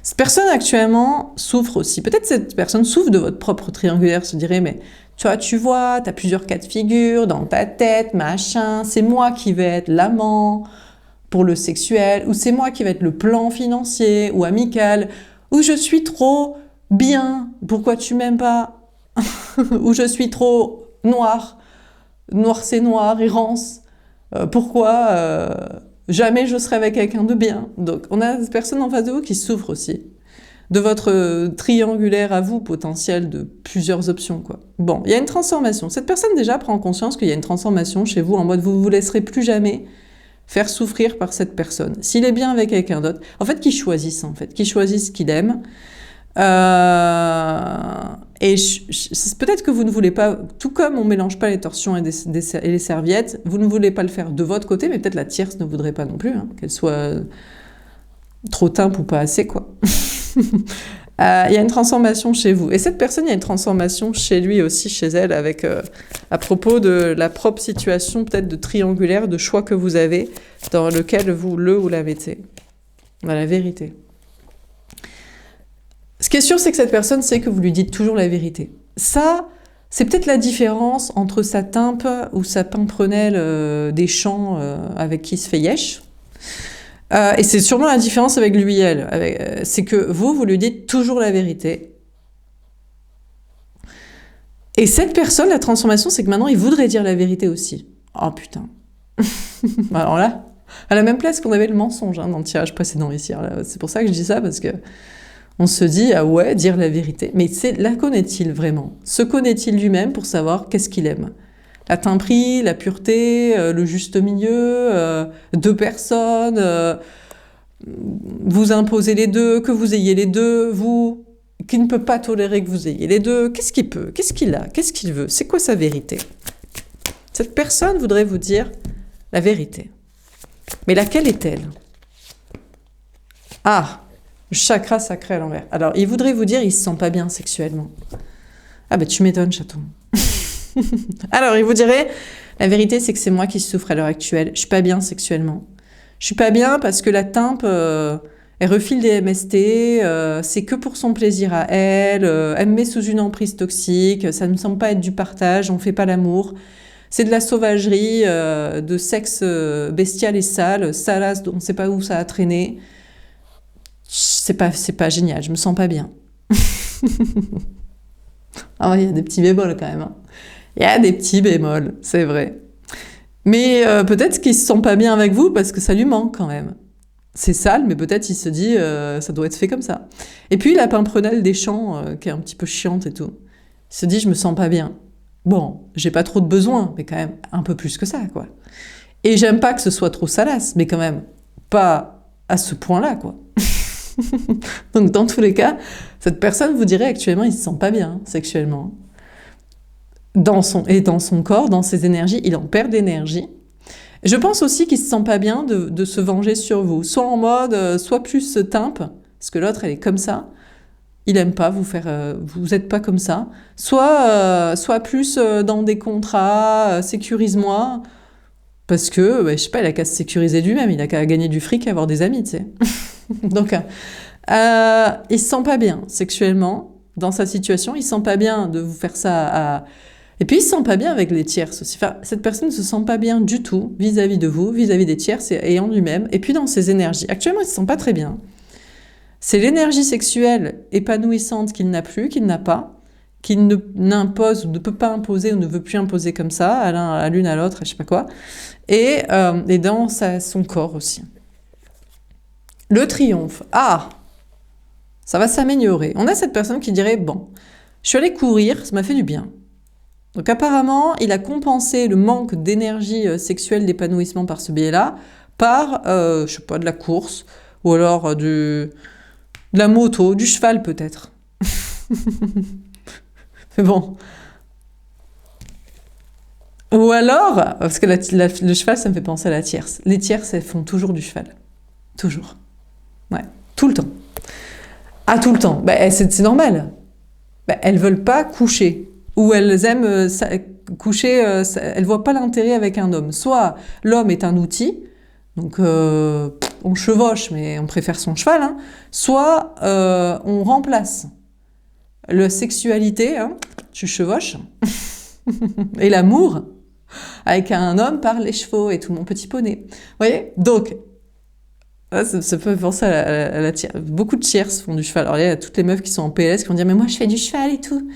Cette personne actuellement souffre aussi. Peut-être cette personne souffre de votre propre triangulaire, se dirait, mais tu vois, tu as plusieurs cas de figure dans ta tête, machin, c'est moi qui vais être l'amant pour le sexuel, ou c'est moi qui vais être le plan financier ou amical, ou je suis trop bien, pourquoi tu m'aimes pas, ou je suis trop noir, noir c'est noir, errance, pourquoi jamais je serai avec quelqu'un de bien. Donc on a des personnes en face de vous qui souffrent aussi de votre triangulaire à vous potentiel de plusieurs options, quoi. Bon, il y a une transformation. Cette personne déjà prend conscience qu'il y a une transformation chez vous en mode vous vous laisserez plus jamais faire souffrir par cette personne. S'il est bien avec quelqu'un d'autre, en fait, qu'il choisisse, qu'il choisisse ce qu'il aime. Et peut-être que vous ne voulez pas, tout comme on mélange pas les torsions et les serviettes, vous ne voulez pas le faire de votre côté, mais peut-être la tierce ne voudrait pas non plus, hein, qu'elle soit trop timpe ou pas assez, quoi. Il y a une transformation chez vous. Et cette personne, il y a une transformation chez lui aussi, chez elle, avec à propos de la propre situation peut-être de triangulaire, de choix que vous avez, dans lequel vous la mettez. Dans la vérité. Ce qui est sûr, c'est que cette personne sait que vous lui dites toujours la vérité. Ça, c'est peut-être la différence entre sa timpe ou sa pimprenelle des champs avec qui il se fait yesh. Et c'est sûrement la différence avec lui et elle. C'est que vous lui dites toujours la vérité. Et cette personne, la transformation, c'est que maintenant, il voudrait dire la vérité aussi. Oh putain. Alors là, à la même place qu'on avait le mensonge dans le tirage précédent ici. C'est pour ça que je dis ça, parce que on se dit, ah ouais, dire la vérité. Mais la connaît-il vraiment? Se connaît-il lui-même pour savoir qu'est-ce qu'il aime? La timperie, la pureté, le juste milieu, deux personnes, vous imposez les deux, que vous ayez les deux, vous, qui ne peut pas tolérer que vous ayez les deux, qu'est-ce qu'il peut, qu'est-ce qu'il a, qu'est-ce qu'il veut, c'est quoi sa vérité? Cette personne voudrait vous dire la vérité. Mais laquelle est-elle? Ah, le chakra sacré à l'envers. Alors, il voudrait vous dire, il se sent pas bien sexuellement. Ah ben tu m'étonnes, chaton. Alors, il vous dirait, la vérité, c'est que c'est moi qui souffre à l'heure actuelle. Je suis pas bien sexuellement. Je suis pas bien parce que la timpe, elle refile des MST, c'est que pour son plaisir à elle, elle me met sous une emprise toxique, ça ne me semble pas être du partage, on fait pas l'amour. C'est de la sauvagerie, de sexe bestial et sale, salace, on ne sait pas où ça a traîné. C'est pas génial, je me sens pas bien. Ah, il y a des petits bémols quand même. Hein. Il y a des petits bémols, c'est vrai. Mais peut-être qu'il se sent pas bien avec vous parce que ça lui manque quand même. C'est sale, mais peut-être il se dit ça doit être fait comme ça. Et puis la pimprenelle des champs, qui est un petit peu chiante et tout, il se dit je me sens pas bien. Bon, j'ai pas trop de besoins, mais quand même un peu plus que ça, quoi. Et j'aime pas que ce soit trop salace, mais quand même pas à ce point-là, quoi. Donc dans tous les cas, cette personne vous dirait actuellement il se sent pas bien sexuellement. Dans son corps, dans ses énergies, il en perd d'énergie. Je pense aussi qu'il se sent pas bien de se venger sur vous, soit en mode, soit plus timpe, parce que l'autre elle est comme ça, il aime pas vous faire, vous êtes pas comme ça, soit plus dans des contrats, sécurise-moi, parce que, je sais pas, il a qu'à se sécuriser lui-même, il a qu'à gagner du fric et avoir des amis, tu sais. Donc, il se sent pas bien sexuellement dans sa situation, il se sent pas bien de vous faire ça Et puis il se sent pas bien avec les tierces aussi. Enfin, cette personne ne se sent pas bien du tout vis-à-vis de vous, vis-à-vis des tierces et en lui-même, et puis dans ses énergies. Actuellement, il se sent pas très bien. C'est l'énergie sexuelle épanouissante qu'il n'a plus, qu'il n'a pas, qu'il n'impose ou ne peut pas imposer ou ne veut plus imposer comme ça, à l'une à l'autre, je sais pas quoi, et dans son corps aussi. Le triomphe. Ah, ça va s'améliorer. On a cette personne qui dirait, bon, je suis allée courir, ça m'a fait du bien. Donc apparemment, il a compensé le manque d'énergie sexuelle, d'épanouissement par ce biais-là, par, je sais pas, de la course, ou alors de la moto, du cheval peut-être. Mais bon. Ou alors, parce que le cheval, ça me fait penser à la tierce. Les tierces, elles font toujours du cheval. Toujours. Ouais, tout le temps. Ah, tout le temps. C'est normal. Elles veulent pas coucher. Ou elles aiment coucher, elles voient pas l'intérêt avec un homme. Soit l'homme est un outil, donc on chevauche, mais on préfère son cheval, hein. Soit on remplace la sexualité, hein, tu chevauches, et l'amour avec un homme par les chevaux et tout mon petit poney. Vous voyez? Donc, ça peut penser à la tierce. Beaucoup de tierces font du cheval. Alors, il y a toutes les meufs qui sont en PLS qui vont dire « Mais moi, je fais du cheval et tout ».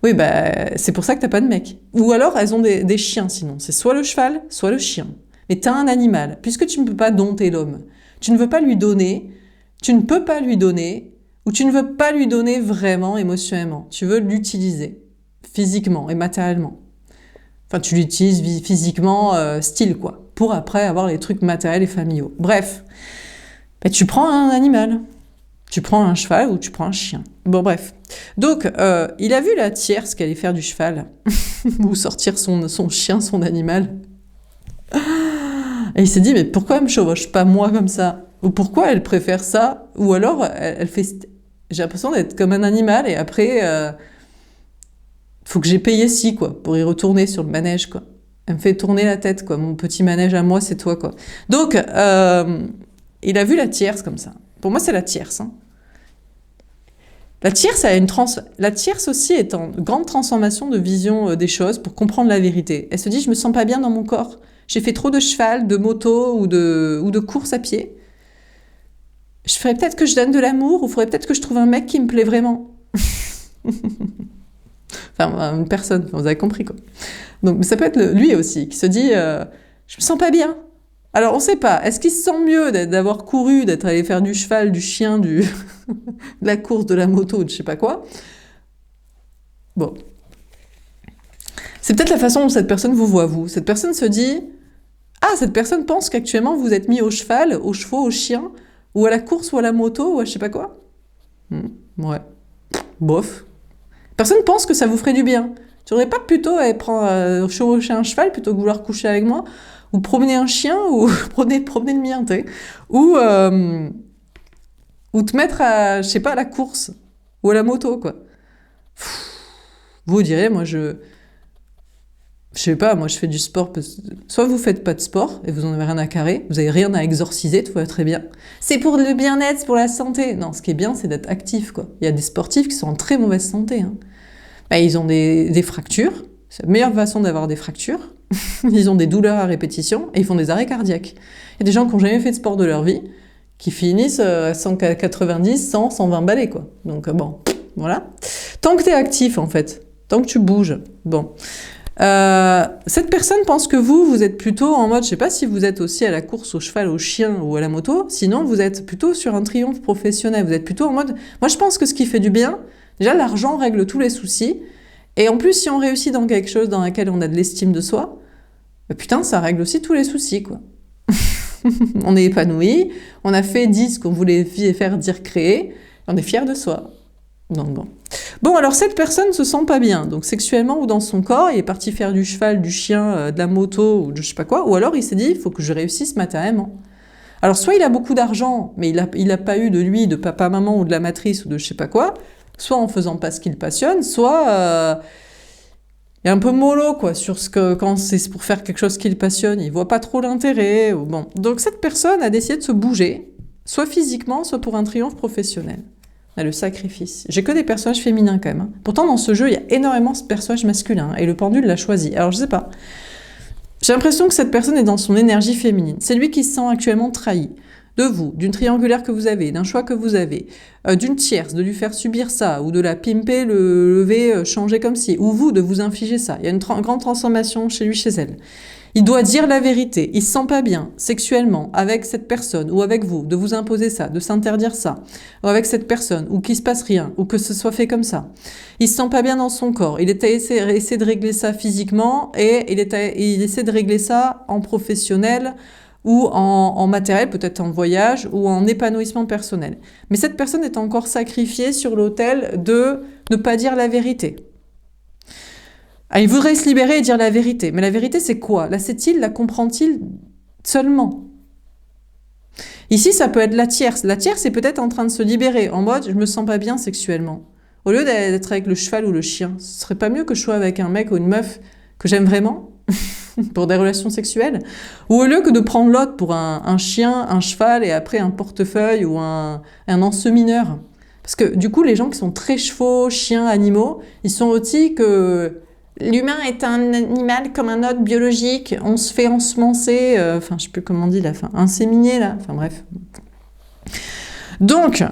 Oui, bah, c'est pour ça que t'as pas de mec. Ou alors, elles ont des chiens, sinon. C'est soit le cheval, soit le chien. Mais t'as un animal. Puisque tu ne peux pas dompter l'homme, tu ne veux pas lui donner, tu ne peux pas lui donner, ou tu ne veux pas lui donner vraiment émotionnellement. Tu veux l'utiliser, physiquement et matériellement. Enfin, tu l'utilises physiquement, style, quoi. Pour après avoir les trucs matériels et familiaux. Bref. Ben, tu prends un animal. Tu prends un cheval ou tu prends un chien. Bon, bref. Donc, il a vu la tierce qu'elle allait faire du cheval. ou sortir son chien, son animal. Et il s'est dit, mais pourquoi elle me chevauche pas moi comme ça? Ou pourquoi elle préfère ça? Ou alors, elle fait... J'ai l'impression d'être comme un animal et après, faut que j'ai payé ci, quoi, pour y retourner sur le manège, quoi. Elle me fait tourner la tête, quoi. Mon petit manège à moi, c'est toi, quoi. Donc, il a vu la tierce comme ça. Pour moi, c'est la tierce, hein. La tierce, la tierce aussi est en grande transformation de vision des choses pour comprendre la vérité. Elle se dit, je me sens pas bien dans mon corps. J'ai fait trop de cheval, de moto ou de course à pied. Je ferais peut-être que je donne de l'amour ou faudrait peut-être que je trouve un mec qui me plaît vraiment. Enfin, une personne, vous avez compris, quoi. Donc, ça peut être lui aussi, qui se dit, je me sens pas bien. Alors, on sait pas, est-ce qu'il se sent mieux d'avoir couru, d'être allé faire du cheval, du chien, de la course, de la moto, de je sais pas quoi? Bon. C'est peut-être la façon dont cette personne vous voit, vous. Cette personne se dit, ah, cette personne pense qu'actuellement, vous êtes mis au cheval, aux chevaux, au chien, ou à la course, ou à la moto, ou à je sais pas quoi. Ouais. Bof. Personne pense que ça vous ferait du bien. Tu n'aurais pas plutôt à prendre chevaucher un cheval plutôt que vouloir coucher avec moi, ou promener un chien, ou promener le mien, tu sais, ou te mettre à, je sais pas, à la course, ou à la moto, quoi. Vous direz, moi je sais pas, moi je fais du sport, soit vous faites pas de sport, et vous en avez rien à carrer, vous avez rien à exorciser, tout va très bien. C'est pour le bien-être, c'est pour la santé. Non, ce qui est bien, c'est d'être actif, quoi. Il y a des sportifs qui sont en très mauvaise santé, hein. Ben, ils ont des fractures, c'est la meilleure façon d'avoir des fractures. Ils ont des douleurs à répétition et ils font des arrêts cardiaques. Il y a des gens qui n'ont jamais fait de sport de leur vie, qui finissent à 190, 100, 120 balais, quoi. Donc bon, voilà. Tant que tu es actif, en fait, tant que tu bouges, bon. Cette personne pense que vous êtes plutôt en mode, je sais pas si vous êtes aussi à la course au cheval, au chien ou à la moto, sinon vous êtes plutôt sur un triomphe professionnel, vous êtes plutôt en mode, moi je pense que ce qui fait du bien, déjà l'argent règle tous les soucis, et en plus si on réussit dans quelque chose dans lequel on a de l'estime de soi, bah putain ça règle aussi tous les soucis, quoi. On est épanoui, on a fait 10 ce qu'on voulait faire dire créer, on est fier de soi. Donc bon. Bon, alors cette personne se sent pas bien, donc sexuellement ou dans son corps, il est parti faire du cheval, du chien, de la moto ou de je sais pas quoi, ou alors il s'est dit, il faut que je réussisse matériellement. Alors soit il a beaucoup d'argent, mais il a pas eu de lui, de papa, maman ou de la matrice ou de je sais pas quoi, soit en faisant pas ce qu'il passionne, soit il est un peu mollo, quoi, sur ce que quand c'est pour faire quelque chose qu'il passionne, il voit pas trop l'intérêt. Ou bon. Donc cette personne a décidé de se bouger, soit physiquement, soit pour un triomphe professionnel. Le sacrifice. J'ai que des personnages féminins quand même, hein. Pourtant dans ce jeu il y a énormément de personnages masculins, hein, et le pendule l'a choisi. Alors je sais pas. J'ai l'impression que cette personne est dans son énergie féminine. C'est lui qui se sent actuellement trahi. De vous, d'une triangulaire que vous avez, d'un choix que vous avez, d'une tierce, de lui faire subir ça, ou de la pimper, le lever, changer comme si, ou vous, de vous infliger ça. Il y a une grande transformation chez lui, chez elle. Il doit dire la vérité, il se sent pas bien sexuellement avec cette personne ou avec vous, de vous imposer ça, de s'interdire ça, ou avec cette personne, ou qu'il se passe rien, ou que ce soit fait comme ça. Il se sent pas bien dans son corps, il essaie de régler ça physiquement et il essaie de régler ça en professionnel ou en matériel, peut-être en voyage ou en épanouissement personnel. Mais cette personne est encore sacrifiée sur l'autel de ne pas dire la vérité. Ah, il voudrait se libérer et dire la vérité. Mais la vérité, c'est quoi? La sait-il? La comprend-il seulement? Ici, ça peut être la tierce. La tierce est peut-être en train de se libérer, en mode « je me sens pas bien sexuellement ». Au lieu d'être avec le cheval ou le chien, ce serait pas mieux que je sois avec un mec ou une meuf que j'aime vraiment pour des relations sexuelles? Ou au lieu que de prendre l'autre pour un chien, un cheval et après un portefeuille ou un ensemineur? Parce que du coup, les gens qui sont très chevaux, chiens, animaux, ils sont aussi que l'humain est un animal comme un autre biologique, on se fait ensemencer, enfin je sais plus comment on dit là, enfin inséminer là, enfin bref. Donc,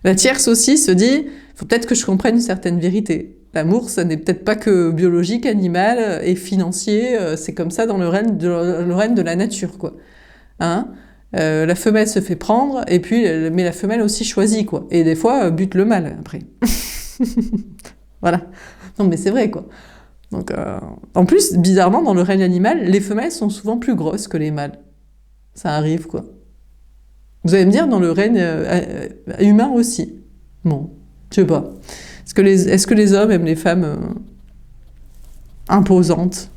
la tierce aussi se dit, faut peut-être que je comprenne une certaine vérité. L'amour, ça n'est peut-être pas que biologique, animal et financier, c'est comme ça dans le règne de la nature, quoi. Hein? La femelle se fait prendre, et puis, mais la femelle aussi choisit, quoi. Et des fois, bute le mâle, après. Voilà. Non, mais c'est vrai, quoi. Donc, en plus, bizarrement, dans le règne animal, les femelles sont souvent plus grosses que les mâles. Ça arrive, quoi. Vous allez me dire, dans le règne humain aussi. Bon, je sais pas. Est-ce que les hommes aiment les femmes imposantes?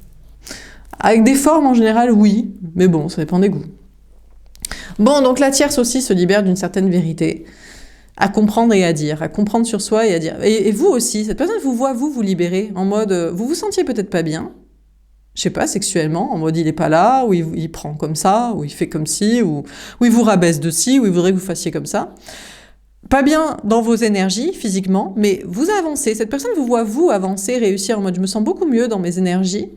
Avec des formes, en général, oui. Mais bon, ça dépend des goûts. Bon, donc la tierce aussi se libère d'une certaine vérité. À comprendre et à dire, à comprendre sur soi et à dire. Et vous aussi, cette personne vous voit, vous libérer, en mode, vous vous sentiez peut-être pas bien, je sais pas, sexuellement, en mode il est pas là, ou il prend comme ça, ou il fait comme ci, ou il vous rabaisse de ci, ou il voudrait que vous fassiez comme ça. Pas bien dans vos énergies, physiquement, mais vous avancez. Cette personne vous voit, vous, avancer, réussir, en mode je me sens beaucoup mieux dans mes énergies,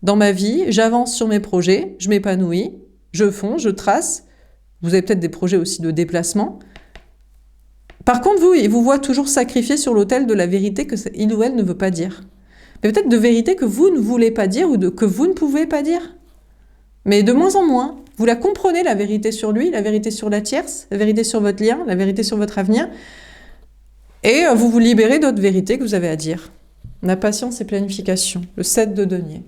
dans ma vie, j'avance sur mes projets, je m'épanouis, je fonce, je trace. Vous avez peut-être des projets aussi de déplacement. Par contre, vous, il vous voit toujours sacrifier sur l'autel de la vérité que il ou elle ne veut pas dire. Mais peut-être de vérité que vous ne voulez pas dire ou que vous ne pouvez pas dire. Mais de moins en moins. Vous la comprenez, la vérité sur lui, la vérité sur la tierce, la vérité sur votre lien, la vérité sur votre avenir. Et vous vous libérez d'autres vérités que vous avez à dire. La patience et planification. Le 7 de denier.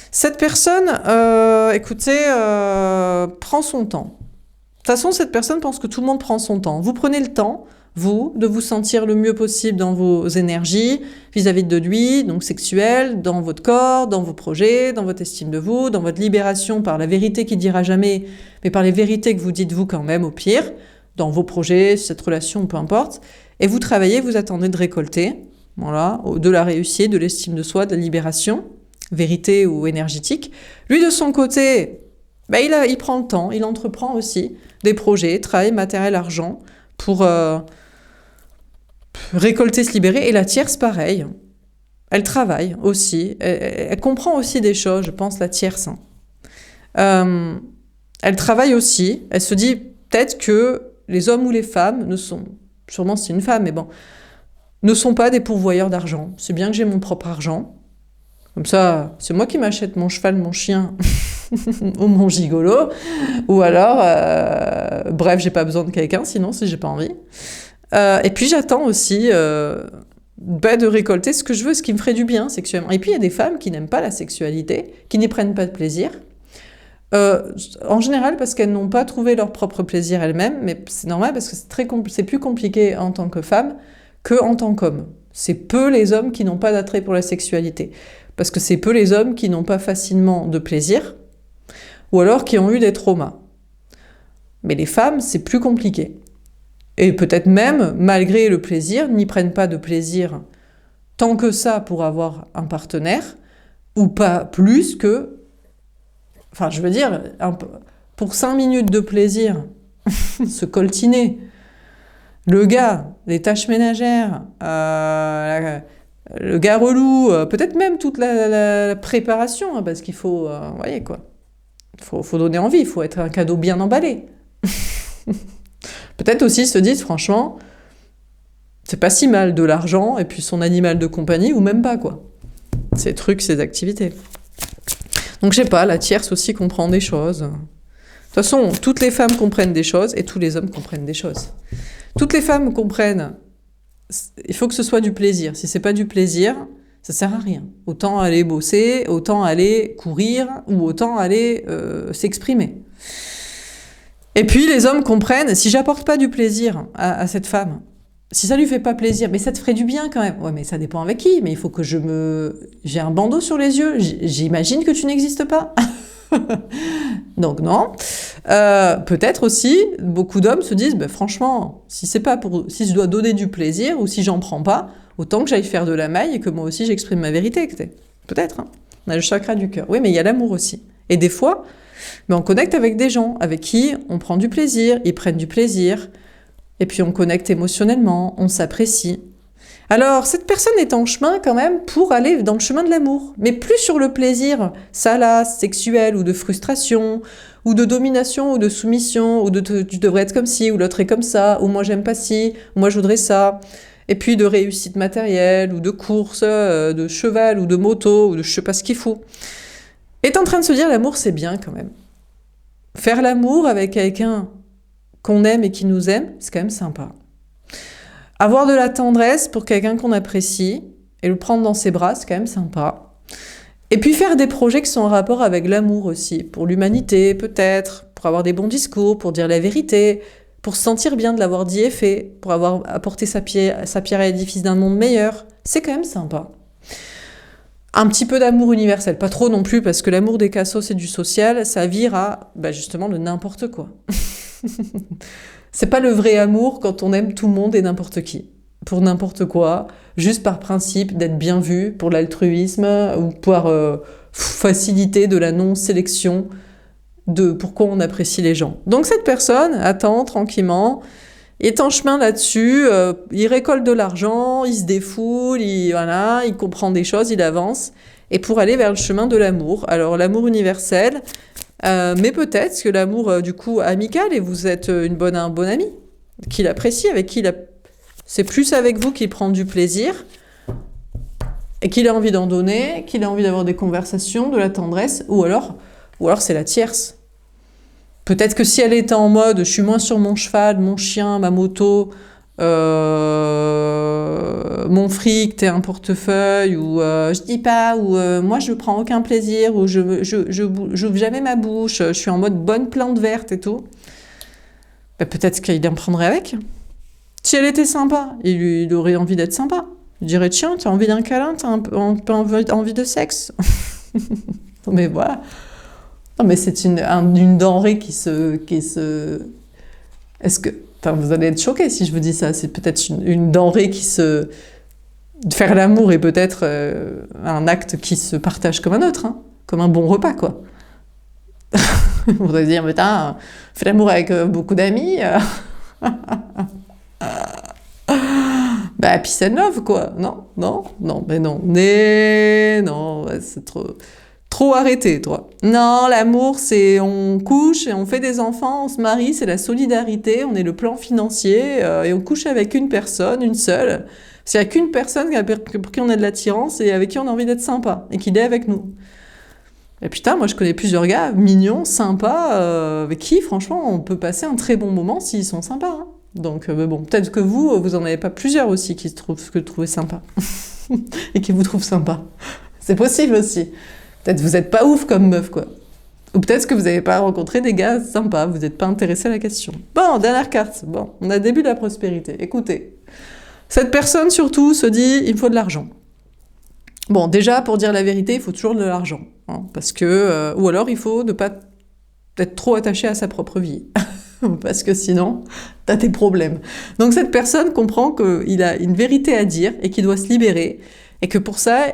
Cette personne, écoutez, prend son temps. De toute façon, cette personne pense que tout le monde prend son temps. Vous prenez le temps, vous, de vous sentir le mieux possible dans vos énergies, vis-à-vis de lui, donc sexuelle, dans votre corps, dans vos projets, dans votre estime de vous, dans votre libération par la vérité qui dira jamais, mais par les vérités que vous dites vous quand même, au pire, dans vos projets, cette relation, peu importe. Et vous travaillez, vous attendez de récolter, voilà, de la réussite, de l'estime de soi, de la libération, vérité ou énergétique. Lui, de son côté, il prend le temps, il entreprend aussi des projets, travail, matériel, argent, pour récolter, se libérer. Et la tierce, pareil. Elle travaille aussi. Elle comprend aussi des choses, je pense, la tierce. Elle travaille aussi. Elle se dit peut-être que les hommes ou les femmes ne sont... Sûrement c'est une femme, mais bon. Ne sont pas des pourvoyeurs d'argent. C'est bien que j'ai mon propre argent. Comme ça, c'est moi qui m'achète mon cheval, mon chien... ou mon gigolo, ou alors, bref, j'ai pas besoin de quelqu'un, sinon, si j'ai pas envie. Et puis j'attends aussi de récolter ce que je veux, ce qui me ferait du bien sexuellement. Et puis il y a des femmes qui n'aiment pas la sexualité, qui n'y prennent pas de plaisir, en général parce qu'elles n'ont pas trouvé leur propre plaisir elles-mêmes, mais c'est normal parce que c'est plus compliqué en tant que femme qu'en tant qu'homme. C'est peu les hommes qui n'ont pas d'attrait pour la sexualité, parce que c'est peu les hommes qui n'ont pas facilement de plaisir, ou alors qui ont eu des traumas. Mais les femmes, c'est plus compliqué. Et peut-être même, malgré le plaisir, n'y prennent pas de plaisir tant que ça pour avoir un partenaire, ou pas plus que... Enfin, je veux dire, pour 5 minutes de plaisir, se coltiner, le gars, les tâches ménagères, le gars relou, peut-être même toute la préparation, hein, parce qu'il faut... vous voyez quoi. Faut donner envie, il faut être un cadeau bien emballé. Peut-être aussi se disent, franchement, c'est pas si mal de l'argent et puis son animal de compagnie, ou même pas, quoi. Ces trucs, ces activités. Donc, je sais pas, la tierce aussi comprend des choses. De toute façon, toutes les femmes comprennent des choses et tous les hommes comprennent des choses. Toutes les femmes comprennent, il faut que ce soit du plaisir. Si c'est pas du plaisir... ça sert à rien. Autant aller bosser, autant aller courir, ou autant aller s'exprimer. Et puis les hommes comprennent, si j'apporte pas du plaisir à cette femme, Si ça lui fait pas plaisir, mais ça te ferait du bien quand même. Ouais, mais ça dépend avec qui. Mais il faut que j'ai un bandeau sur les yeux. J'imagine que tu n'existes pas. Donc non. Peut-être aussi, beaucoup d'hommes se disent, bah, franchement, si je dois donner du plaisir ou si j'en prends pas, autant que j'aille faire de la maille et que moi aussi j'exprime ma vérité. Peut-être. Hein. On a le chakra du cœur. Oui, mais il y a l'amour aussi. Et des fois, mais on connecte avec des gens avec qui on prend du plaisir, ils prennent du plaisir. Et puis on connecte émotionnellement, on s'apprécie. Alors, cette personne est en chemin quand même pour aller dans le chemin de l'amour, mais plus sur le plaisir salace, sexuel, ou de frustration, ou de domination, ou de soumission, ou de tu devrais être comme ci, ou l'autre est comme ça, ou moi j'aime pas ci, ou moi je voudrais ça. Et puis de réussite matérielle, ou de course, de cheval, ou de moto, ou de je sais pas ce qu'il faut. Est en train de se dire l'amour c'est bien quand même. Faire l'amour avec quelqu'un qu'on aime et qui nous aime, c'est quand même sympa. Avoir de la tendresse pour quelqu'un qu'on apprécie et le prendre dans ses bras, c'est quand même sympa. Et puis faire des projets qui sont en rapport avec l'amour aussi, pour l'humanité peut-être, pour avoir des bons discours, pour dire la vérité, pour se sentir bien de l'avoir dit et fait, pour avoir apporté sa pierre à l'édifice d'un monde meilleur. C'est quand même sympa. Un petit peu d'amour universel, pas trop non plus, parce que l'amour des cassos et du social, ça vire à justement le n'importe quoi. C'est pas le vrai amour quand on aime tout le monde et n'importe qui. Pour n'importe quoi, juste par principe d'être bien vu, pour l'altruisme, ou par facilité de la non-sélection de pourquoi on apprécie les gens. Donc cette personne attend tranquillement, il est en chemin là-dessus, il récolte de l'argent, il se défoule, il comprend des choses, il avance, et pour aller vers le chemin de l'amour. Alors l'amour universel, mais peut-être que l'amour du coup amical, et vous êtes un bon ami, qu'il apprécie, avec qui c'est plus avec vous qu'il prend du plaisir, et qu'il a envie d'en donner, qu'il a envie d'avoir des conversations, de la tendresse, ou alors c'est la tierce. Peut-être que si elle était en mode je suis moins sur mon cheval, mon chien, ma moto, mon fric, t'es un portefeuille, ou je dis pas, ou moi je prends aucun plaisir, ou j'ouvre jamais ma bouche, je suis en mode bonne plante verte et tout, peut-être qu'il en prendrait avec. Si elle était sympa, il aurait envie d'être sympa. Il dirait tiens, t'as envie d'un câlin, t'as un peu envie de sexe. Mais voilà. Non, mais c'est une denrée qui se... Est-ce que... Enfin, vous allez être choqués si je vous dis ça. C'est peut-être une denrée qui se... Faire l'amour est peut-être un acte qui se partage comme un autre, hein, comme un bon repas, quoi. Vous allez dire, mais t'as fait l'amour avec beaucoup d'amis. Peace and love, quoi. Non, c'est trop arrêté, toi. Non, l'amour, c'est on couche et on fait des enfants, on se marie, c'est la solidarité, on est le plan financier et on couche avec une personne, une seule. S'il n'y a qu'une personne pour qui on a de l'attirance et avec qui on a envie d'être sympa et qui est avec nous. Et putain, moi je connais plusieurs gars mignons, sympas, avec qui franchement on peut passer un très bon moment s'ils sont sympas. Hein. Donc bon, peut-être que vous en avez pas plusieurs aussi qui trouvent sympa et qui vous trouvent sympa. C'est possible aussi. Peut-être que vous n'êtes pas ouf comme meuf, quoi. Ou peut-être que vous n'avez pas rencontré des gars sympas, vous n'êtes pas intéressé à la question. Bon, dernière carte. Bon, on a le début de la prospérité. Écoutez, cette personne surtout se dit, il me faut de l'argent. Bon, déjà, pour dire la vérité, il faut toujours de l'argent. Hein, parce que, ou alors il faut ne pas être trop attaché à sa propre vie. Parce que sinon, t'as tes problèmes. Donc cette personne comprend qu'il a une vérité à dire et qu'il doit se libérer. Et que pour ça,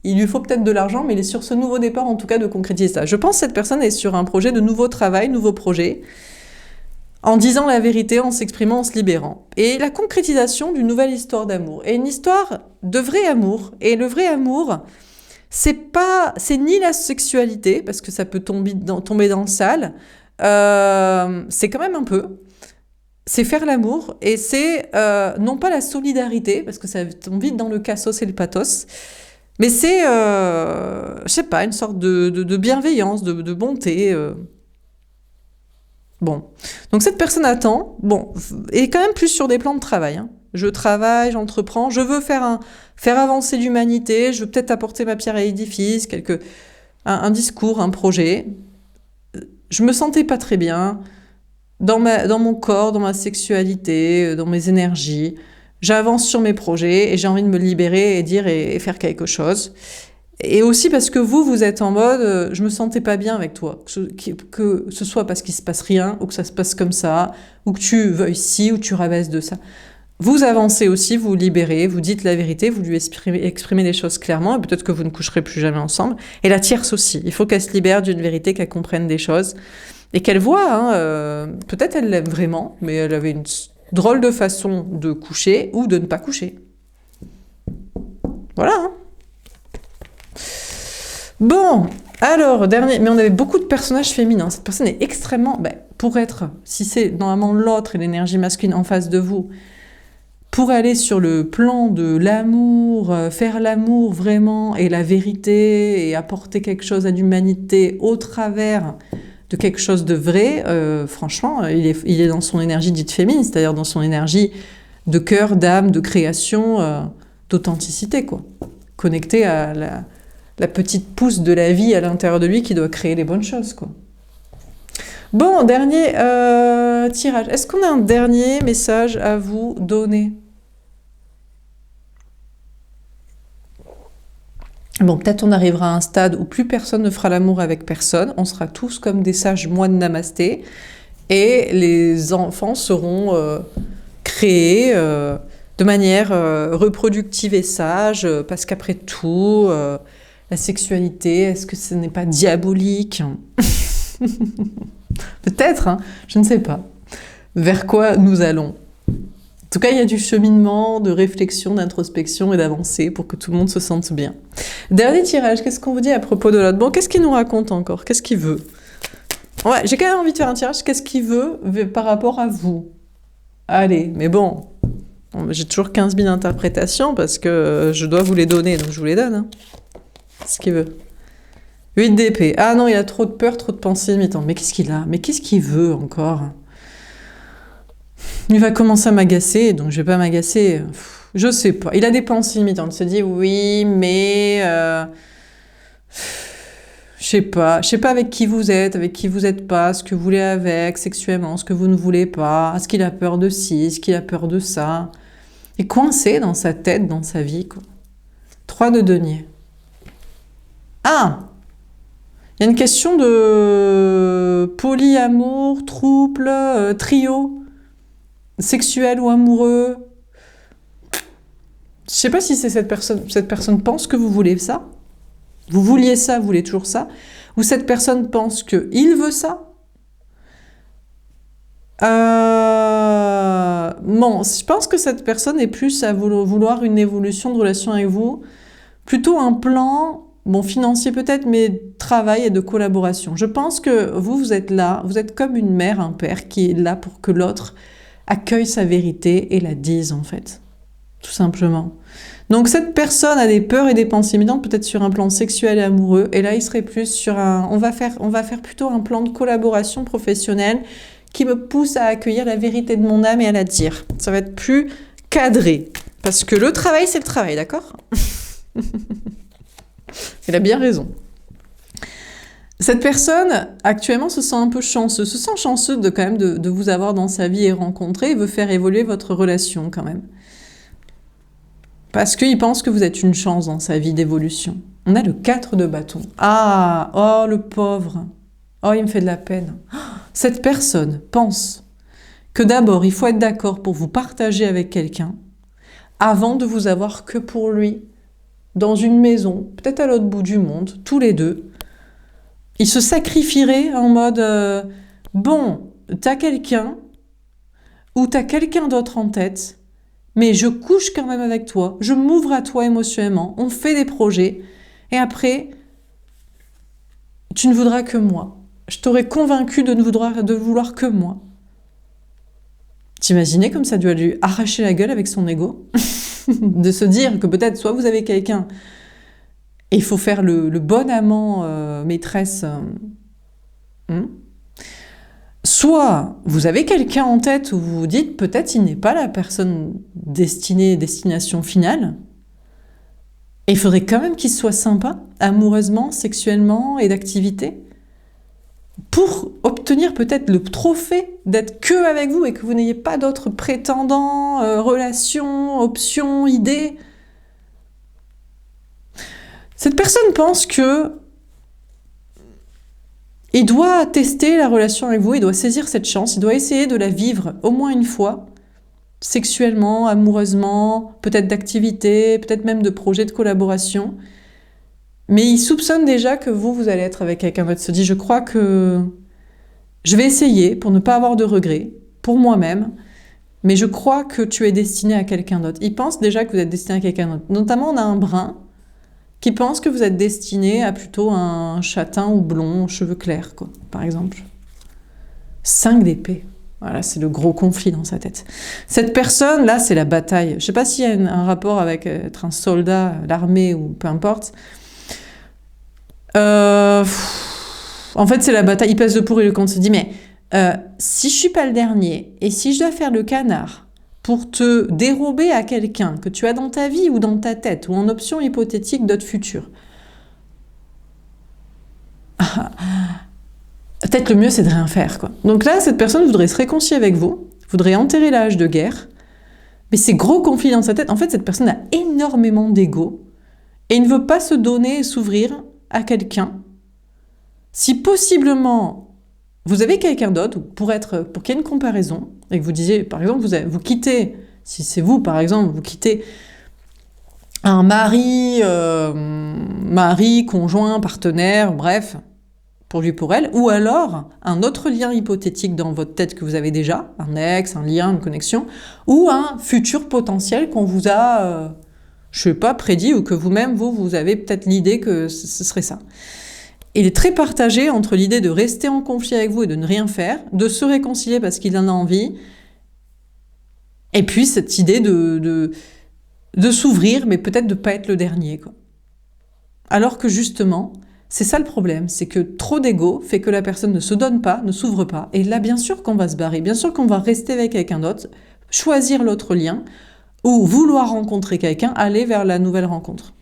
il lui faut peut-être de l'argent, mais il est sur ce nouveau départ, en tout cas, de concrétiser ça. Je pense que cette personne est sur un projet de nouveau travail, nouveau projet, en disant la vérité, en s'exprimant, en se libérant. Et la concrétisation d'une nouvelle histoire d'amour. Et une histoire de vrai amour. Et le vrai amour, c'est ni la sexualité, parce que ça peut tomber dans le sale, c'est quand même un peu. C'est faire l'amour, et c'est non pas la solidarité, parce que ça tombe vite dans le cassos et le pathos, mais c'est, je sais pas, une sorte de bienveillance, de bonté. Bon. Donc cette personne attend, est quand même plus sur des plans de travail. Hein. Je travaille, j'entreprends, je veux faire avancer l'humanité, je veux peut-être apporter ma pierre à l'édifice, un discours, un projet. Je me sentais pas très bien dans mon corps, dans ma sexualité, dans mes énergies. J'avance sur mes projets et j'ai envie de me libérer et dire et faire quelque chose. Et aussi parce que vous êtes en mode, je me sentais pas bien avec toi. Que ce soit parce qu'il se passe rien, ou que ça se passe comme ça, ou que tu veuilles ci, ou tu rabaisses de ça. Vous avancez aussi, vous vous libérez, vous dites la vérité, vous lui exprimez les choses clairement, et peut-être que vous ne coucherez plus jamais ensemble. Et la tierce aussi. Il faut qu'elle se libère d'une vérité, qu'elle comprenne des choses. Et qu'elle voit, peut-être elle l'aime vraiment, mais elle avait une drôle de façon de coucher ou de ne pas coucher. Voilà, hein. Bon, alors, dernier, mais on avait beaucoup de personnages féminins. Cette personne est extrêmement, pour être, si c'est normalement l'autre et l'énergie masculine en face de vous, pour aller sur le plan de l'amour, faire l'amour vraiment et la vérité et apporter quelque chose à l'humanité au travers de quelque chose de vrai, franchement, il est dans son énergie dite féminine, c'est-à-dire dans son énergie de cœur, d'âme, de création, d'authenticité, quoi. Connecté à la petite pousse de la vie à l'intérieur de lui qui doit créer les bonnes choses, quoi. Bon, dernier tirage. Est-ce qu'on a un dernier message à vous donner? Bon, peut-être on arrivera à un stade où plus personne ne fera l'amour avec personne. On sera tous comme des sages moines namasté. Et les enfants seront créés de manière reproductive et sage. Parce qu'après tout, la sexualité, est-ce que ce n'est pas diabolique? Peut-être, hein, je ne sais pas. Vers quoi nous allons? En tout cas, il y a du cheminement, de réflexion, d'introspection et d'avancée pour que tout le monde se sente bien. Dernier tirage, qu'est-ce qu'on vous dit à propos de l'autre? Bon, qu'est-ce qu'il nous raconte encore? Qu'est-ce qu'il veut? Ouais, j'ai quand même envie de faire un tirage. Qu'est-ce qu'il veut par rapport à vous? Allez, mais bon, j'ai toujours 15 000 interprétations parce que je dois vous les donner, donc je vous les donne. Hein. Ce qu'il veut. 8 d'épée. Ah non, il a trop de peur, trop de pensées limitantes. Mais qu'est-ce qu'il a? Mais qu'est-ce qu'il veut encore? Il va commencer à m'agacer, donc je vais pas m'agacer. Je sais pas. Il a des pensées limitantes. Il se dit oui, mais je sais pas avec qui vous êtes pas, ce que vous voulez avec sexuellement, ce que vous ne voulez pas. Est-ce qu'il a peur de ci, est-ce qu'il a peur de ça? Il est coincé dans sa tête, dans sa vie, quoi. 3 de denier. Ah! Il y a une question de polyamour, trouble, trio. Sexuel ou amoureux. Je sais pas si c'est cette personne pense que vous voulez ça. Vous vouliez ça, vous voulez toujours ça. Ou cette personne pense qu'il veut ça. Bon, je pense que cette personne est plus à vouloir une évolution de relation avec vous. Plutôt un plan, bon, financier peut-être, mais de travail et de collaboration. Je pense que vous êtes là, vous êtes comme une mère, un père qui est là pour que l'autre accueille sa vérité et la dise, en fait. Tout simplement. Donc cette personne a des peurs et des pensées limitantes, peut-être sur un plan sexuel et amoureux, et là il serait plus sur un... On va faire plutôt un plan de collaboration professionnelle qui me pousse à accueillir la vérité de mon âme et à la dire. Ça va être plus cadré. Parce que le travail, c'est le travail, d'accord? Il a bien raison. Cette personne, actuellement, se sent un peu chanceux. Se sent chanceux de quand même de vous avoir dans sa vie et rencontrer et veut faire évoluer votre relation quand même. Parce qu'il pense que vous êtes une chance dans sa vie d'évolution. On a le 4 de bâton. Ah, oh le pauvre. Oh, il me fait de la peine. Cette personne pense que d'abord, il faut être d'accord pour vous partager avec quelqu'un avant de vous avoir que pour lui, dans une maison, peut-être à l'autre bout du monde, tous les deux. Il se sacrifierait en mode bon, t'as quelqu'un ou t'as quelqu'un d'autre en tête, mais je couche quand même avec toi, je m'ouvre à toi émotionnellement, on fait des projets, et après, tu ne voudras que moi. Je t'aurais convaincu de vouloir que moi. T'imagines comme ça doit lui arracher la gueule avec son ego? De se dire que peut-être soit vous avez quelqu'un et il faut faire le bon amant, maîtresse, soit vous avez quelqu'un en tête où vous vous dites peut-être il n'est pas la personne destination finale, et il faudrait quand même qu'il soit sympa, amoureusement, sexuellement et d'activité. pour obtenir peut-être le trophée d'être que avec vous et que vous n'ayez pas d'autres prétendants, relations, options, idées. Cette personne pense que il doit tester la relation avec vous, il doit saisir cette chance, il doit essayer de la vivre au moins une fois, sexuellement, amoureusement, peut-être d'activité, peut-être même de projets de collaboration. Mais il soupçonne déjà que vous allez être avec quelqu'un d'autre. Il se dit, je crois que je vais essayer pour ne pas avoir de regrets, pour moi-même, mais je crois que tu es destiné à quelqu'un d'autre. Il pense déjà que vous êtes destiné à quelqu'un d'autre. Notamment, on a un brun qui pense que vous êtes destiné à plutôt un châtain ou blond, cheveux clairs, quoi, par exemple. 5 d'épée. Voilà, c'est le gros conflit dans sa tête. Cette personne, là, c'est la bataille. Je ne sais pas s'il y a un rapport avec être un soldat, l'armée ou peu importe. En fait, c'est la bataille. Il pèse le pour et le contre. Il se dit, mais si je suis pas le dernier, et si je dois faire le canard pour te dérober à quelqu'un que tu as dans ta vie ou dans ta tête, ou en option hypothétique d'autres futurs, peut-être le mieux, c'est de rien faire, quoi. Donc là, cette personne voudrait se réconcilier avec vous, voudrait enterrer l'âge de guerre, mais c'est gros conflit dans sa tête. En fait, cette personne a énormément d'ego et il ne veut pas se donner et s'ouvrir à quelqu'un. Si possiblement vous avez quelqu'un d'autre, pour qu'il y ait une comparaison, et que vous disiez, par exemple, vous quittez, si c'est vous, par exemple, vous quittez un mari, conjoint, partenaire, bref, pour lui, pour elle, ou alors un autre lien hypothétique dans votre tête que vous avez déjà, un ex, un lien, une connexion, ou un futur potentiel qu'on vous a, je sais pas, prédit, ou que vous-même, vous avez peut-être l'idée que ce serait ça. Il est très partagé entre l'idée de rester en conflit avec vous et de ne rien faire, de se réconcilier parce qu'il en a envie, et puis cette idée de s'ouvrir, mais peut-être de ne pas être le dernier, quoi. Alors que justement, c'est ça le problème, c'est que trop d'ego fait que la personne ne se donne pas, ne s'ouvre pas, et là bien sûr qu'on va se barrer, bien sûr qu'on va rester avec quelqu'un d'autre, choisir l'autre lien, ou vouloir rencontrer quelqu'un, aller vers la nouvelle rencontre.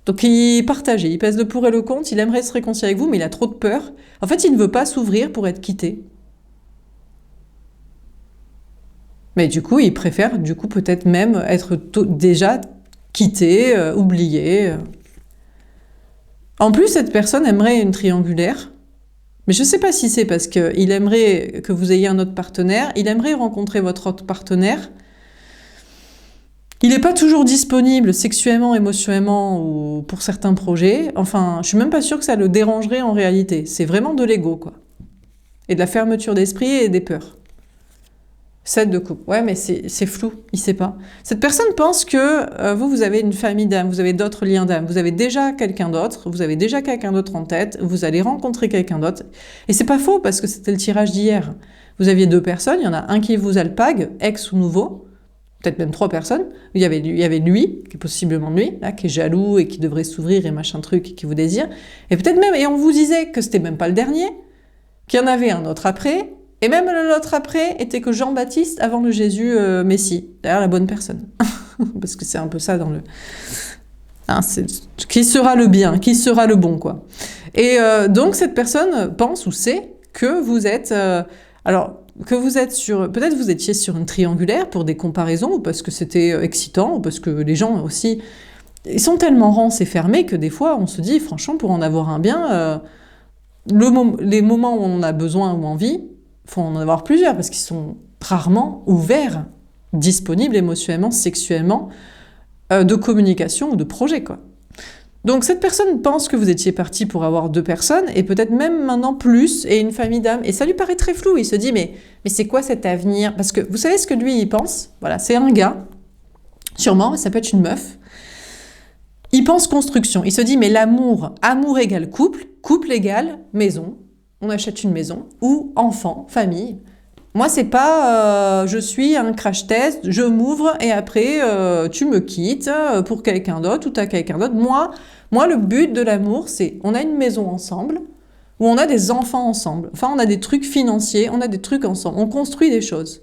Donc il est partagé, il pèse le pour et le contre, il aimerait se réconcilier avec vous, mais il a trop de peur. En fait, il ne veut pas s'ouvrir pour être quitté. Mais du coup, il préfère peut-être même être déjà quitté, oublié. En plus, cette personne aimerait une triangulaire, mais je ne sais pas si c'est parce qu'il aimerait que vous ayez un autre partenaire, il aimerait rencontrer votre autre partenaire. Il n'est pas toujours disponible sexuellement, émotionnellement ou pour certains projets. Enfin, je suis même pas sûre que ça le dérangerait en réalité. C'est vraiment de l'ego, quoi. Et de la fermeture d'esprit et des peurs. 7 de coupe. Ouais, mais c'est flou, il sait pas. Cette personne pense que vous avez une famille d'âme, vous avez d'autres liens d'âme, vous avez déjà quelqu'un d'autre, vous avez déjà quelqu'un d'autre en tête, vous allez rencontrer quelqu'un d'autre. Et c'est pas faux parce que c'était le tirage d'hier. Vous aviez 2 personnes, il y en a un qui vous alpague, ex ou nouveau, peut-être même 3 personnes. Il y avait lui, qui est possiblement lui, là, qui est jaloux et qui devrait s'ouvrir et machin truc, et qui vous désire. Et peut-être même, et on vous disait que c'était même pas le dernier, qu'il y en avait un autre après, et même l'autre après était que Jean-Baptiste avant le Jésus Messie, d'ailleurs la bonne personne. Parce que c'est un peu ça dans le... Hein, qui sera le bien, qui sera le bon, quoi. Et donc cette personne pense ou sait que vous êtes... que vous êtes peut-être vous étiez sur une triangulaire pour des comparaisons, ou parce que c'était excitant, ou parce que les gens aussi, ils sont tellement rances et fermés que des fois on se dit, franchement, pour en avoir un bien, les moments où on en a besoin ou envie, faut en avoir plusieurs, parce qu'ils sont rarement ouverts, disponibles émotionnellement, sexuellement, de communication ou de projet, quoi. Donc cette personne pense que vous étiez parti pour avoir 2 personnes, et peut-être même maintenant plus, et une famille d'âmes, et ça lui paraît très flou. Il se dit, mais c'est quoi cet avenir? Parce que vous savez ce que lui, il pense? Voilà, c'est un gars, sûrement, ça peut être une meuf. Il pense construction. Il se dit, mais l'amour, amour égale couple, couple égale maison. On achète une maison, ou enfant, famille. Moi, c'est pas je suis un crash test, je m'ouvre et après tu me quittes pour quelqu'un d'autre ou t'as quelqu'un d'autre. Moi, le but de l'amour, c'est on a une maison ensemble ou on a des enfants ensemble. Enfin, on a des trucs financiers, on a des trucs ensemble, on construit des choses.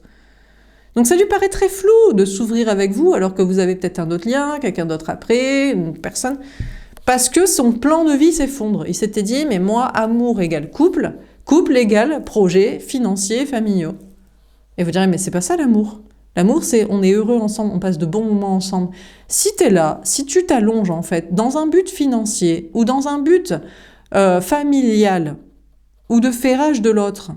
Donc ça lui paraît très flou de s'ouvrir avec vous alors que vous avez peut-être un autre lien, quelqu'un d'autre après, une personne. Parce que son plan de vie s'effondre. Il s'était dit, mais moi, amour égale couple, Couple égale projets financiers, familiaux. Et vous direz, mais c'est pas ça l'amour. L'amour, c'est on est heureux ensemble, on passe de bons moments ensemble. Si tu es là, si tu t'allonges en fait, dans un but financier ou dans un but familial ou de ferrage de l'autre,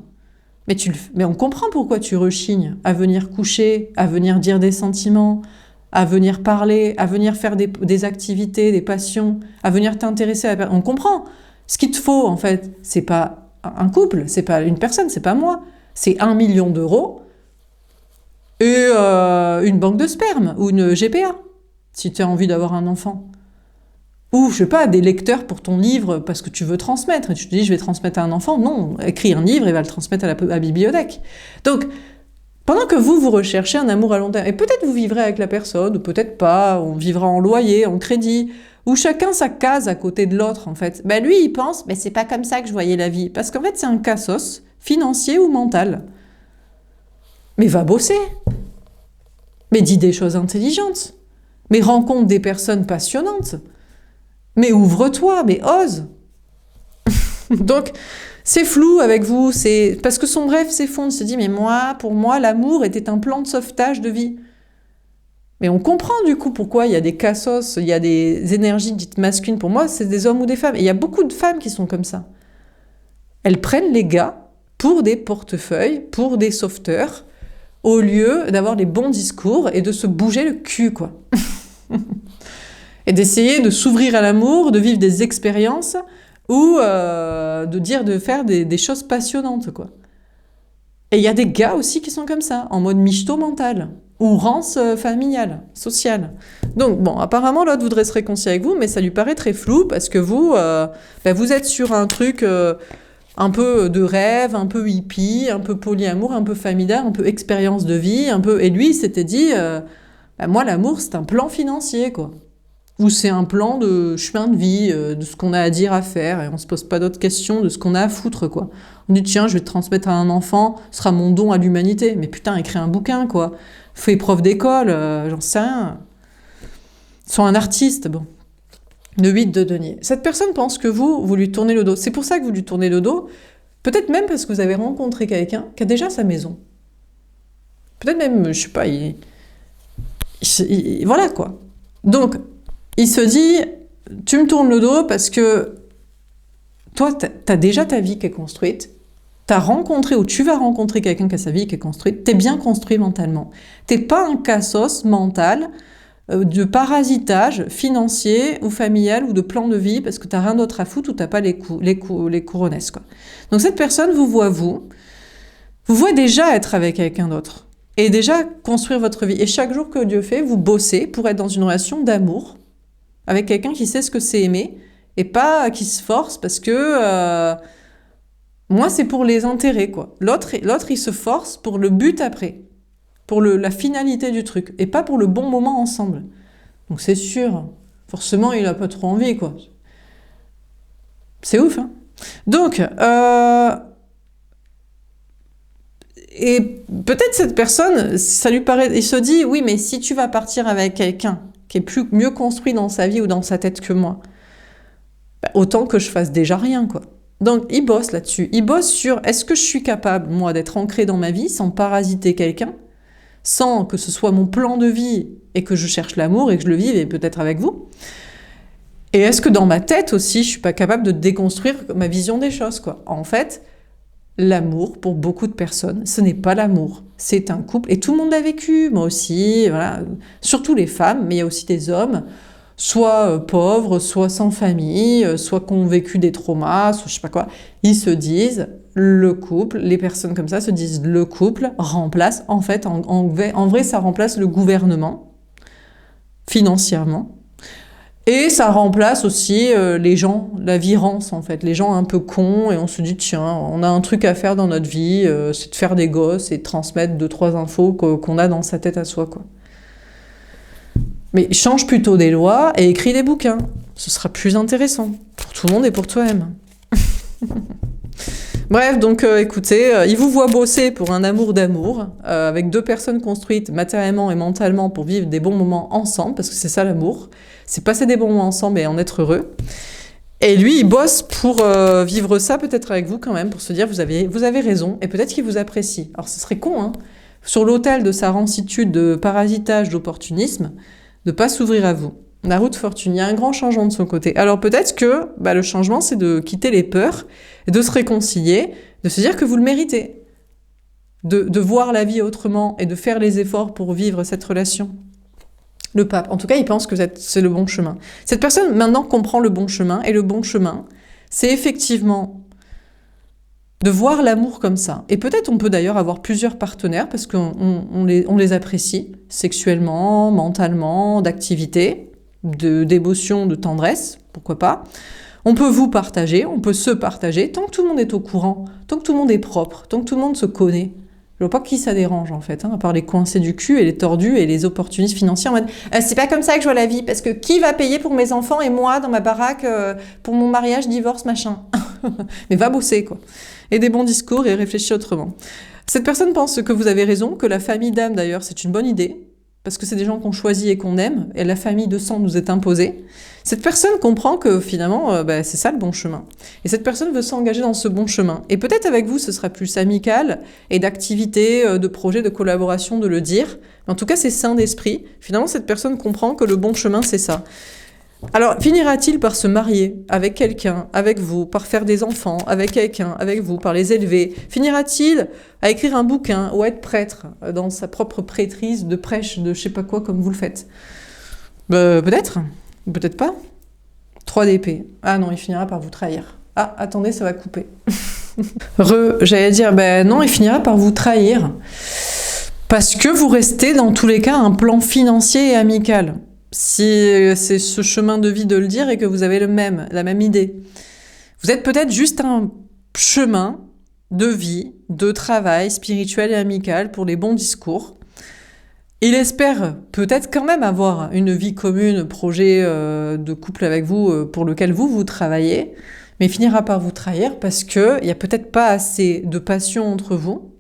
mais on comprend pourquoi tu rechignes à venir coucher, à venir dire des sentiments, à venir parler, à venir faire des activités, des passions, à venir t'intéresser à la personne. On comprend. Ce qu'il te faut, en fait, c'est pas un couple, c'est pas une personne, c'est pas moi. C'est 1 million d'euros et une banque de sperme ou une GPA, si tu as envie d'avoir un enfant. Ou, je sais pas, des lecteurs pour ton livre parce que tu veux transmettre. Et tu te dis, je vais transmettre à un enfant. Non, écris un livre et va le transmettre à la bibliothèque. Donc, pendant que vous recherchez un amour à long terme, et peut-être vous vivrez avec la personne, ou peut-être pas, on vivra en loyer, en crédit, ou chacun sa case à côté de l'autre, en fait. Ben lui, il pense, ben c'est pas comme ça que je voyais la vie. Parce qu'en fait, c'est un cassos, financier ou mental. Mais va bosser. Mais dis des choses intelligentes. Mais rencontre des personnes passionnantes. Mais ouvre-toi, mais ose. Donc, c'est flou avec vous, parce que son rêve s'effondre. Il se dit, mais pour moi, l'amour était un plan de sauvetage de vie. Mais on comprend du coup pourquoi il y a des cassos, il y a des énergies dites masculines. Pour moi, c'est des hommes ou des femmes. Et il y a beaucoup de femmes qui sont comme ça. Elles prennent les gars pour des portefeuilles, pour des sauveteurs, au lieu d'avoir les bons discours et de se bouger le cul, quoi. Et d'essayer de s'ouvrir à l'amour, de vivre des expériences ou de faire des choses passionnantes, quoi. Et il y a des gars aussi qui sont comme ça, en mode michto mental ou rance familiale, sociale. Donc bon, apparemment l'autre voudrait se réconcilier avec vous, mais ça lui paraît très flou parce que vous êtes sur un truc un peu de rêve, un peu hippie, un peu polyamour, un peu familial, un peu expérience de vie, et lui il s'était dit, moi l'amour c'est un plan financier, quoi. Ou c'est un plan de chemin de vie, de ce qu'on a à dire, à faire, et on se pose pas d'autres questions de ce qu'on a à foutre, quoi. On dit, tiens, je vais te transmettre à un enfant, ce sera mon don à l'humanité. Mais putain, écris un bouquin, quoi. Fais prof d'école, j'en sais rien. Sois un artiste, bon. Le 8 de denier. Cette personne pense que vous lui tournez le dos. C'est pour ça que vous lui tournez le dos. Peut-être même parce que vous avez rencontré quelqu'un qui a déjà sa maison. Peut-être même, je sais pas, voilà, quoi. Donc, il se dit, tu me tournes le dos parce que toi, t'as déjà ta vie qui est construite, t'as rencontré ou tu vas rencontrer quelqu'un qui a sa vie qui est construite, t'es bien construit mentalement. T'es pas un cassos mental de parasitage financier ou familial ou de plan de vie parce que t'as rien d'autre à foutre ou t'as pas les couronnesses, quoi. Donc cette personne vous voit déjà être avec quelqu'un d'autre et déjà construire votre vie. Et chaque jour que Dieu fait, vous bossez pour être dans une relation d'amour avec quelqu'un qui sait ce que c'est aimer et pas qui se force parce que moi c'est pour les intérêts, quoi. L'autre il se force pour le but après, pour la finalité du truc et pas pour le bon moment ensemble. Donc c'est sûr, forcément il a pas trop envie, quoi. C'est ouf, hein. Donc et peut-être cette personne, ça lui paraît, il se dit oui, mais si tu vas partir avec quelqu'un qui est mieux construit dans sa vie ou dans sa tête que moi, autant que je fasse déjà rien, quoi. Donc il bosse là-dessus, il bosse sur est-ce que je suis capable, moi, d'être ancré dans ma vie sans parasiter quelqu'un, sans que ce soit mon plan de vie et que je cherche l'amour et que je le vive et peut-être avec vous. Et est-ce que dans ma tête aussi, je suis pas capable de déconstruire ma vision des choses, quoi. En fait, l'amour, pour beaucoup de personnes, ce n'est pas l'amour. C'est un couple, et tout le monde l'a vécu, moi aussi, voilà. Surtout les femmes, mais il y a aussi des hommes, soit pauvres, soit sans famille, soit qui ont vécu des traumas, soit je sais pas quoi. Ils se disent, le couple, les personnes comme ça se disent, le couple remplace, en fait, en vrai, ça remplace le gouvernement, financièrement. Et ça remplace aussi les gens, la virence en fait, les gens un peu cons et on se dit tiens, on a un truc à faire dans notre vie, c'est de faire des gosses et de transmettre 2-3 infos qu'on a dans sa tête à soi, quoi. Mais change plutôt des lois et écris des bouquins, ce sera plus intéressant pour tout le monde et pour toi-même. Bref, donc écoutez, il vous voit bosser pour un amour d'amour, avec 2 personnes construites matériellement et mentalement pour vivre des bons moments ensemble, parce que c'est ça l'amour, c'est passer des bons moments ensemble et en être heureux. Et lui, il bosse pour vivre ça peut-être avec vous quand même, pour se dire vous avez raison, et peut-être qu'il vous apprécie. Alors ce serait con, hein, sur l'autel de sa rancitude, de parasitage, d'opportunisme, de pas s'ouvrir à vous. La roue de fortune, il y a un grand changement de son côté. Alors peut-être que le changement, c'est de quitter les peurs, et de se réconcilier, de se dire que vous le méritez, de voir la vie autrement, et de faire les efforts pour vivre cette relation. Le pape, en tout cas, il pense que c'est le bon chemin. Cette personne, maintenant, comprend le bon chemin, et le bon chemin, c'est effectivement de voir l'amour comme ça. Et peut-être on peut d'ailleurs avoir plusieurs partenaires, parce qu'on les apprécie, sexuellement, mentalement, d'activité, d'émotion, de tendresse, pourquoi pas. On peut vous partager, on peut se partager, tant que tout le monde est au courant, tant que tout le monde est propre, tant que tout le monde se connaît. Je vois pas qui ça dérange en fait, hein, à part les coincés du cul et les tordus et les opportunistes financiers en mode c'est pas comme ça que je vois la vie, parce que qui va payer pour mes enfants et moi dans ma baraque pour mon mariage, divorce, machin. Mais va bosser quoi. Et des bons discours et réfléchis autrement. Cette personne pense que vous avez raison, que la famille d'âme d'ailleurs c'est une bonne idée, parce que c'est des gens qu'on choisit et qu'on aime, et la famille de sang nous est imposée. Cette personne comprend que finalement, c'est ça le bon chemin. Et cette personne veut s'engager dans ce bon chemin. Et peut-être avec vous, ce sera plus amical, et d'activité, de projet, de collaboration, de le dire. Mais en tout cas, c'est sain d'esprit. Finalement, cette personne comprend que le bon chemin, c'est ça. Alors, finira-t-il par se marier avec quelqu'un, avec vous, par faire des enfants, avec quelqu'un, avec vous, par les élever? Finira-t-il à écrire un bouquin ou à être prêtre dans sa propre prêtrise de prêche de je sais pas quoi comme vous le faites? Peut-être, peut-être pas. 3 d'épée. Ah non, il finira par vous trahir. Ah, attendez, ça va couper. J'allais dire, non, il finira par vous trahir. Parce que vous restez dans tous les cas un plan financier et amical. Si c'est ce chemin de vie de le dire et que vous avez la même idée. Vous êtes peut-être juste un chemin de vie, de travail spirituel et amical pour les bons discours. Il espère peut-être quand même avoir une vie commune, projet de couple avec vous pour lequel vous travaillez, mais il finira par vous trahir parce qu'il n'y a peut-être pas assez de passion entre vous,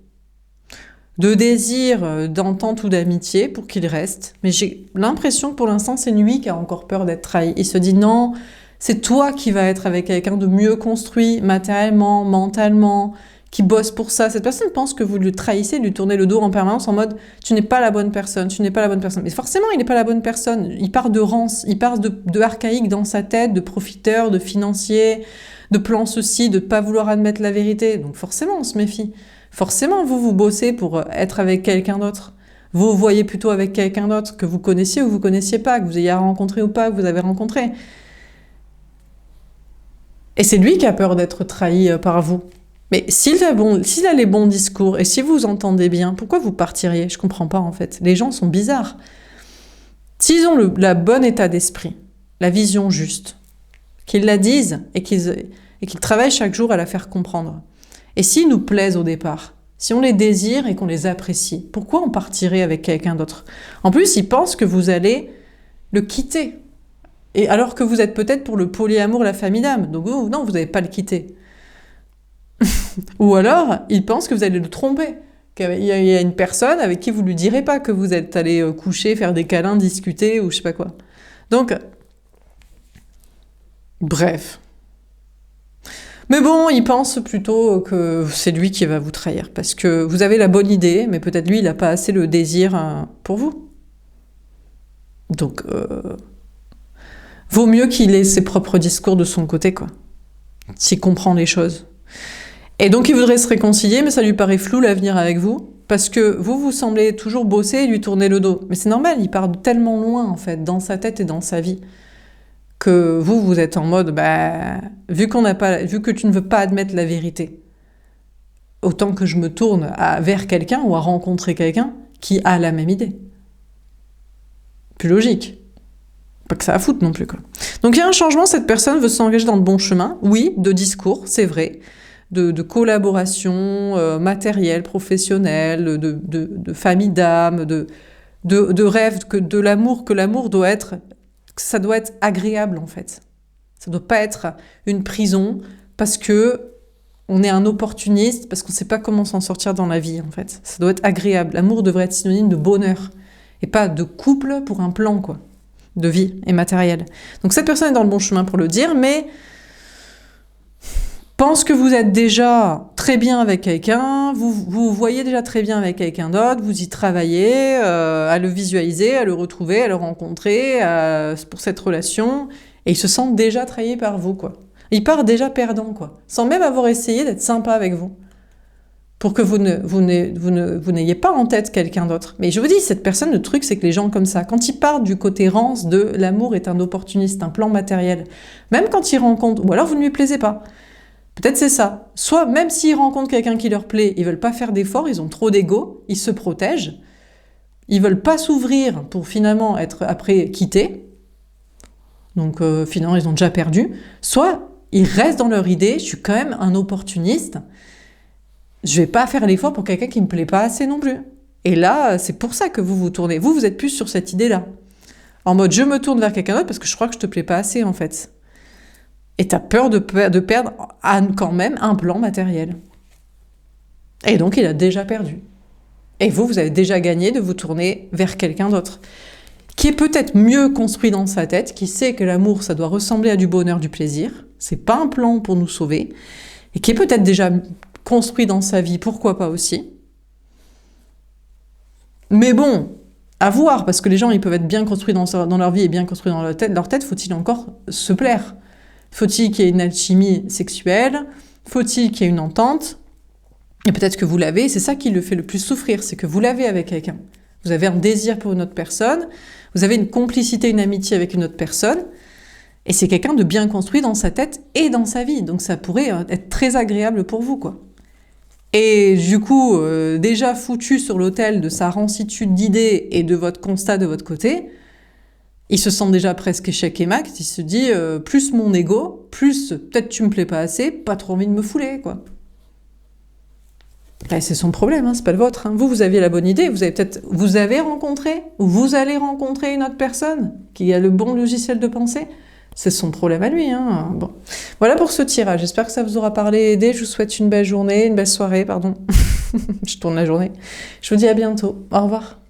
de désir, d'entente ou d'amitié pour qu'il reste. Mais j'ai l'impression que pour l'instant, c'est lui qui a encore peur d'être trahi. Il se dit non, c'est toi qui vas être avec quelqu'un de mieux construit, matériellement, mentalement, qui bosse pour ça. Cette personne pense que vous le trahissez, lui tournez le dos en permanence en mode « tu n'es pas la bonne personne, tu n'es pas la bonne personne ». Mais forcément, il n'est pas la bonne personne. Il part de rance, il part de archaïque dans sa tête, de profiteur, de financier, de plan ceci, de ne pas vouloir admettre la vérité. Donc forcément, on se méfie. Forcément, vous bossez pour être avec quelqu'un d'autre. Vous voyez plutôt avec quelqu'un d'autre que vous connaissiez ou vous connaissiez pas, que vous ayez rencontré ou pas, que vous avez rencontré. Et c'est lui qui a peur d'être trahi par vous. Mais s'il a les bons discours et si vous entendez bien, pourquoi vous partiriez? Je comprends pas en fait. Les gens sont bizarres. S'ils ont la bonne état d'esprit, la vision juste, qu'ils la disent et qu'ils travaillent chaque jour à la faire comprendre. Et s'ils nous plaisent au départ, si on les désire et qu'on les apprécie, pourquoi on partirait avec quelqu'un d'autre? En plus, ils pensent que vous allez le quitter. Et alors que vous êtes peut-être pour le polyamour, la famille d'âme. Donc non, vous n'allez pas le quitter. Ou alors, ils pensent que vous allez le tromper. Qu'il y a une personne avec qui vous ne lui direz pas que vous êtes allé coucher, faire des câlins, discuter ou je sais pas quoi. Donc, bref. Mais bon, il pense plutôt que c'est lui qui va vous trahir, parce que vous avez la bonne idée, mais peut-être lui, il n'a pas assez le désir pour vous. Donc, vaut mieux qu'il ait ses propres discours de son côté, quoi. S'il comprend les choses. Et donc, il voudrait se réconcilier, mais ça lui paraît flou l'avenir avec vous, parce que vous semblez toujours bosser et lui tourner le dos. Mais c'est normal, il part tellement loin, en fait, dans sa tête et dans sa vie, que vous êtes en mode, vu que tu ne veux pas admettre la vérité, autant que je me tourne vers quelqu'un ou à rencontrer quelqu'un qui a la même idée. Plus logique. Pas que ça a foutre non plus, quoi. Donc il y a un changement, cette personne veut s'engager dans le bon chemin, oui, de discours, c'est vrai, de collaboration matérielle, professionnelle, de famille d'âme, de rêve, que l'amour doit être... Ça doit être agréable, en fait. Ça doit pas être une prison parce que on est un opportuniste, parce qu'on sait pas comment s'en sortir dans la vie, en fait. Ça doit être agréable. L'amour devrait être synonyme de bonheur et pas de couple pour un plan, quoi, de vie et matériel. Donc cette personne est dans le bon chemin pour le dire, mais pense que vous êtes déjà très bien avec quelqu'un, vous voyez déjà très bien avec quelqu'un d'autre, vous y travaillez, à le visualiser, à le retrouver, à le rencontrer, pour cette relation, et il se sent déjà trahi par vous, quoi. Il part déjà perdant, quoi, sans même avoir essayé d'être sympa avec vous, pour que vous n'ayez pas en tête quelqu'un d'autre. Mais je vous dis, cette personne, le truc, c'est que les gens comme ça, quand ils partent du côté rance de l'amour est un opportuniste, un plan matériel, même quand ils rencontrent, ou alors vous ne lui plaisez pas, peut-être c'est ça. Soit, même s'ils rencontrent quelqu'un qui leur plaît, ils veulent pas faire d'efforts, ils ont trop d'ego, ils se protègent, ils veulent pas s'ouvrir pour finalement être après quittés, donc finalement ils ont déjà perdu. Soit, ils restent dans leur idée, je suis quand même un opportuniste, je vais pas faire l'effort pour quelqu'un qui me plaît pas assez non plus. Et là, c'est pour ça que vous vous tournez. Vous êtes plus sur cette idée-là. En mode, je me tourne vers quelqu'un d'autre parce que je crois que je te plais pas assez, en fait. Et tu as peur de perdre quand même un plan matériel. Et donc, il a déjà perdu. Et vous avez déjà gagné de vous tourner vers quelqu'un d'autre, qui est peut-être mieux construit dans sa tête, qui sait que l'amour, ça doit ressembler à du bonheur, du plaisir. C'est pas un plan pour nous sauver. Et qui est peut-être déjà construit dans sa vie, pourquoi pas aussi. Mais bon, à voir, parce que les gens, ils peuvent être bien construits dans leur vie et bien construits dans leur tête, faut-il encore se plaire? Faut-il qu'il y ait une alchimie sexuelle? Faut-il qu'il y ait une entente? Et peut-être que vous l'avez, c'est ça qui le fait le plus souffrir, c'est que vous l'avez avec quelqu'un. Vous avez un désir pour une autre personne, vous avez une complicité, une amitié avec une autre personne, et c'est quelqu'un de bien construit dans sa tête et dans sa vie, donc ça pourrait être très agréable pour vous, quoi. Et du coup, déjà foutu sur l'autel de sa rancitude d'idées et de votre constat de votre côté, il se sent déjà presque échec et mat, il se dit plus mon ego, plus peut-être tu me plais pas assez, pas trop envie de me fouler, quoi. Ben, c'est son problème, hein, c'est pas le vôtre. Hein. Vous aviez la bonne idée, vous avez rencontré, ou vous allez rencontrer une autre personne qui a le bon logiciel de pensée. C'est son problème à lui. Hein. Bon. Voilà pour ce tirage. J'espère que ça vous aura parlé et aidé. Je vous souhaite une belle journée, une belle soirée, pardon. Je tourne la journée. Je vous dis à bientôt. Au revoir.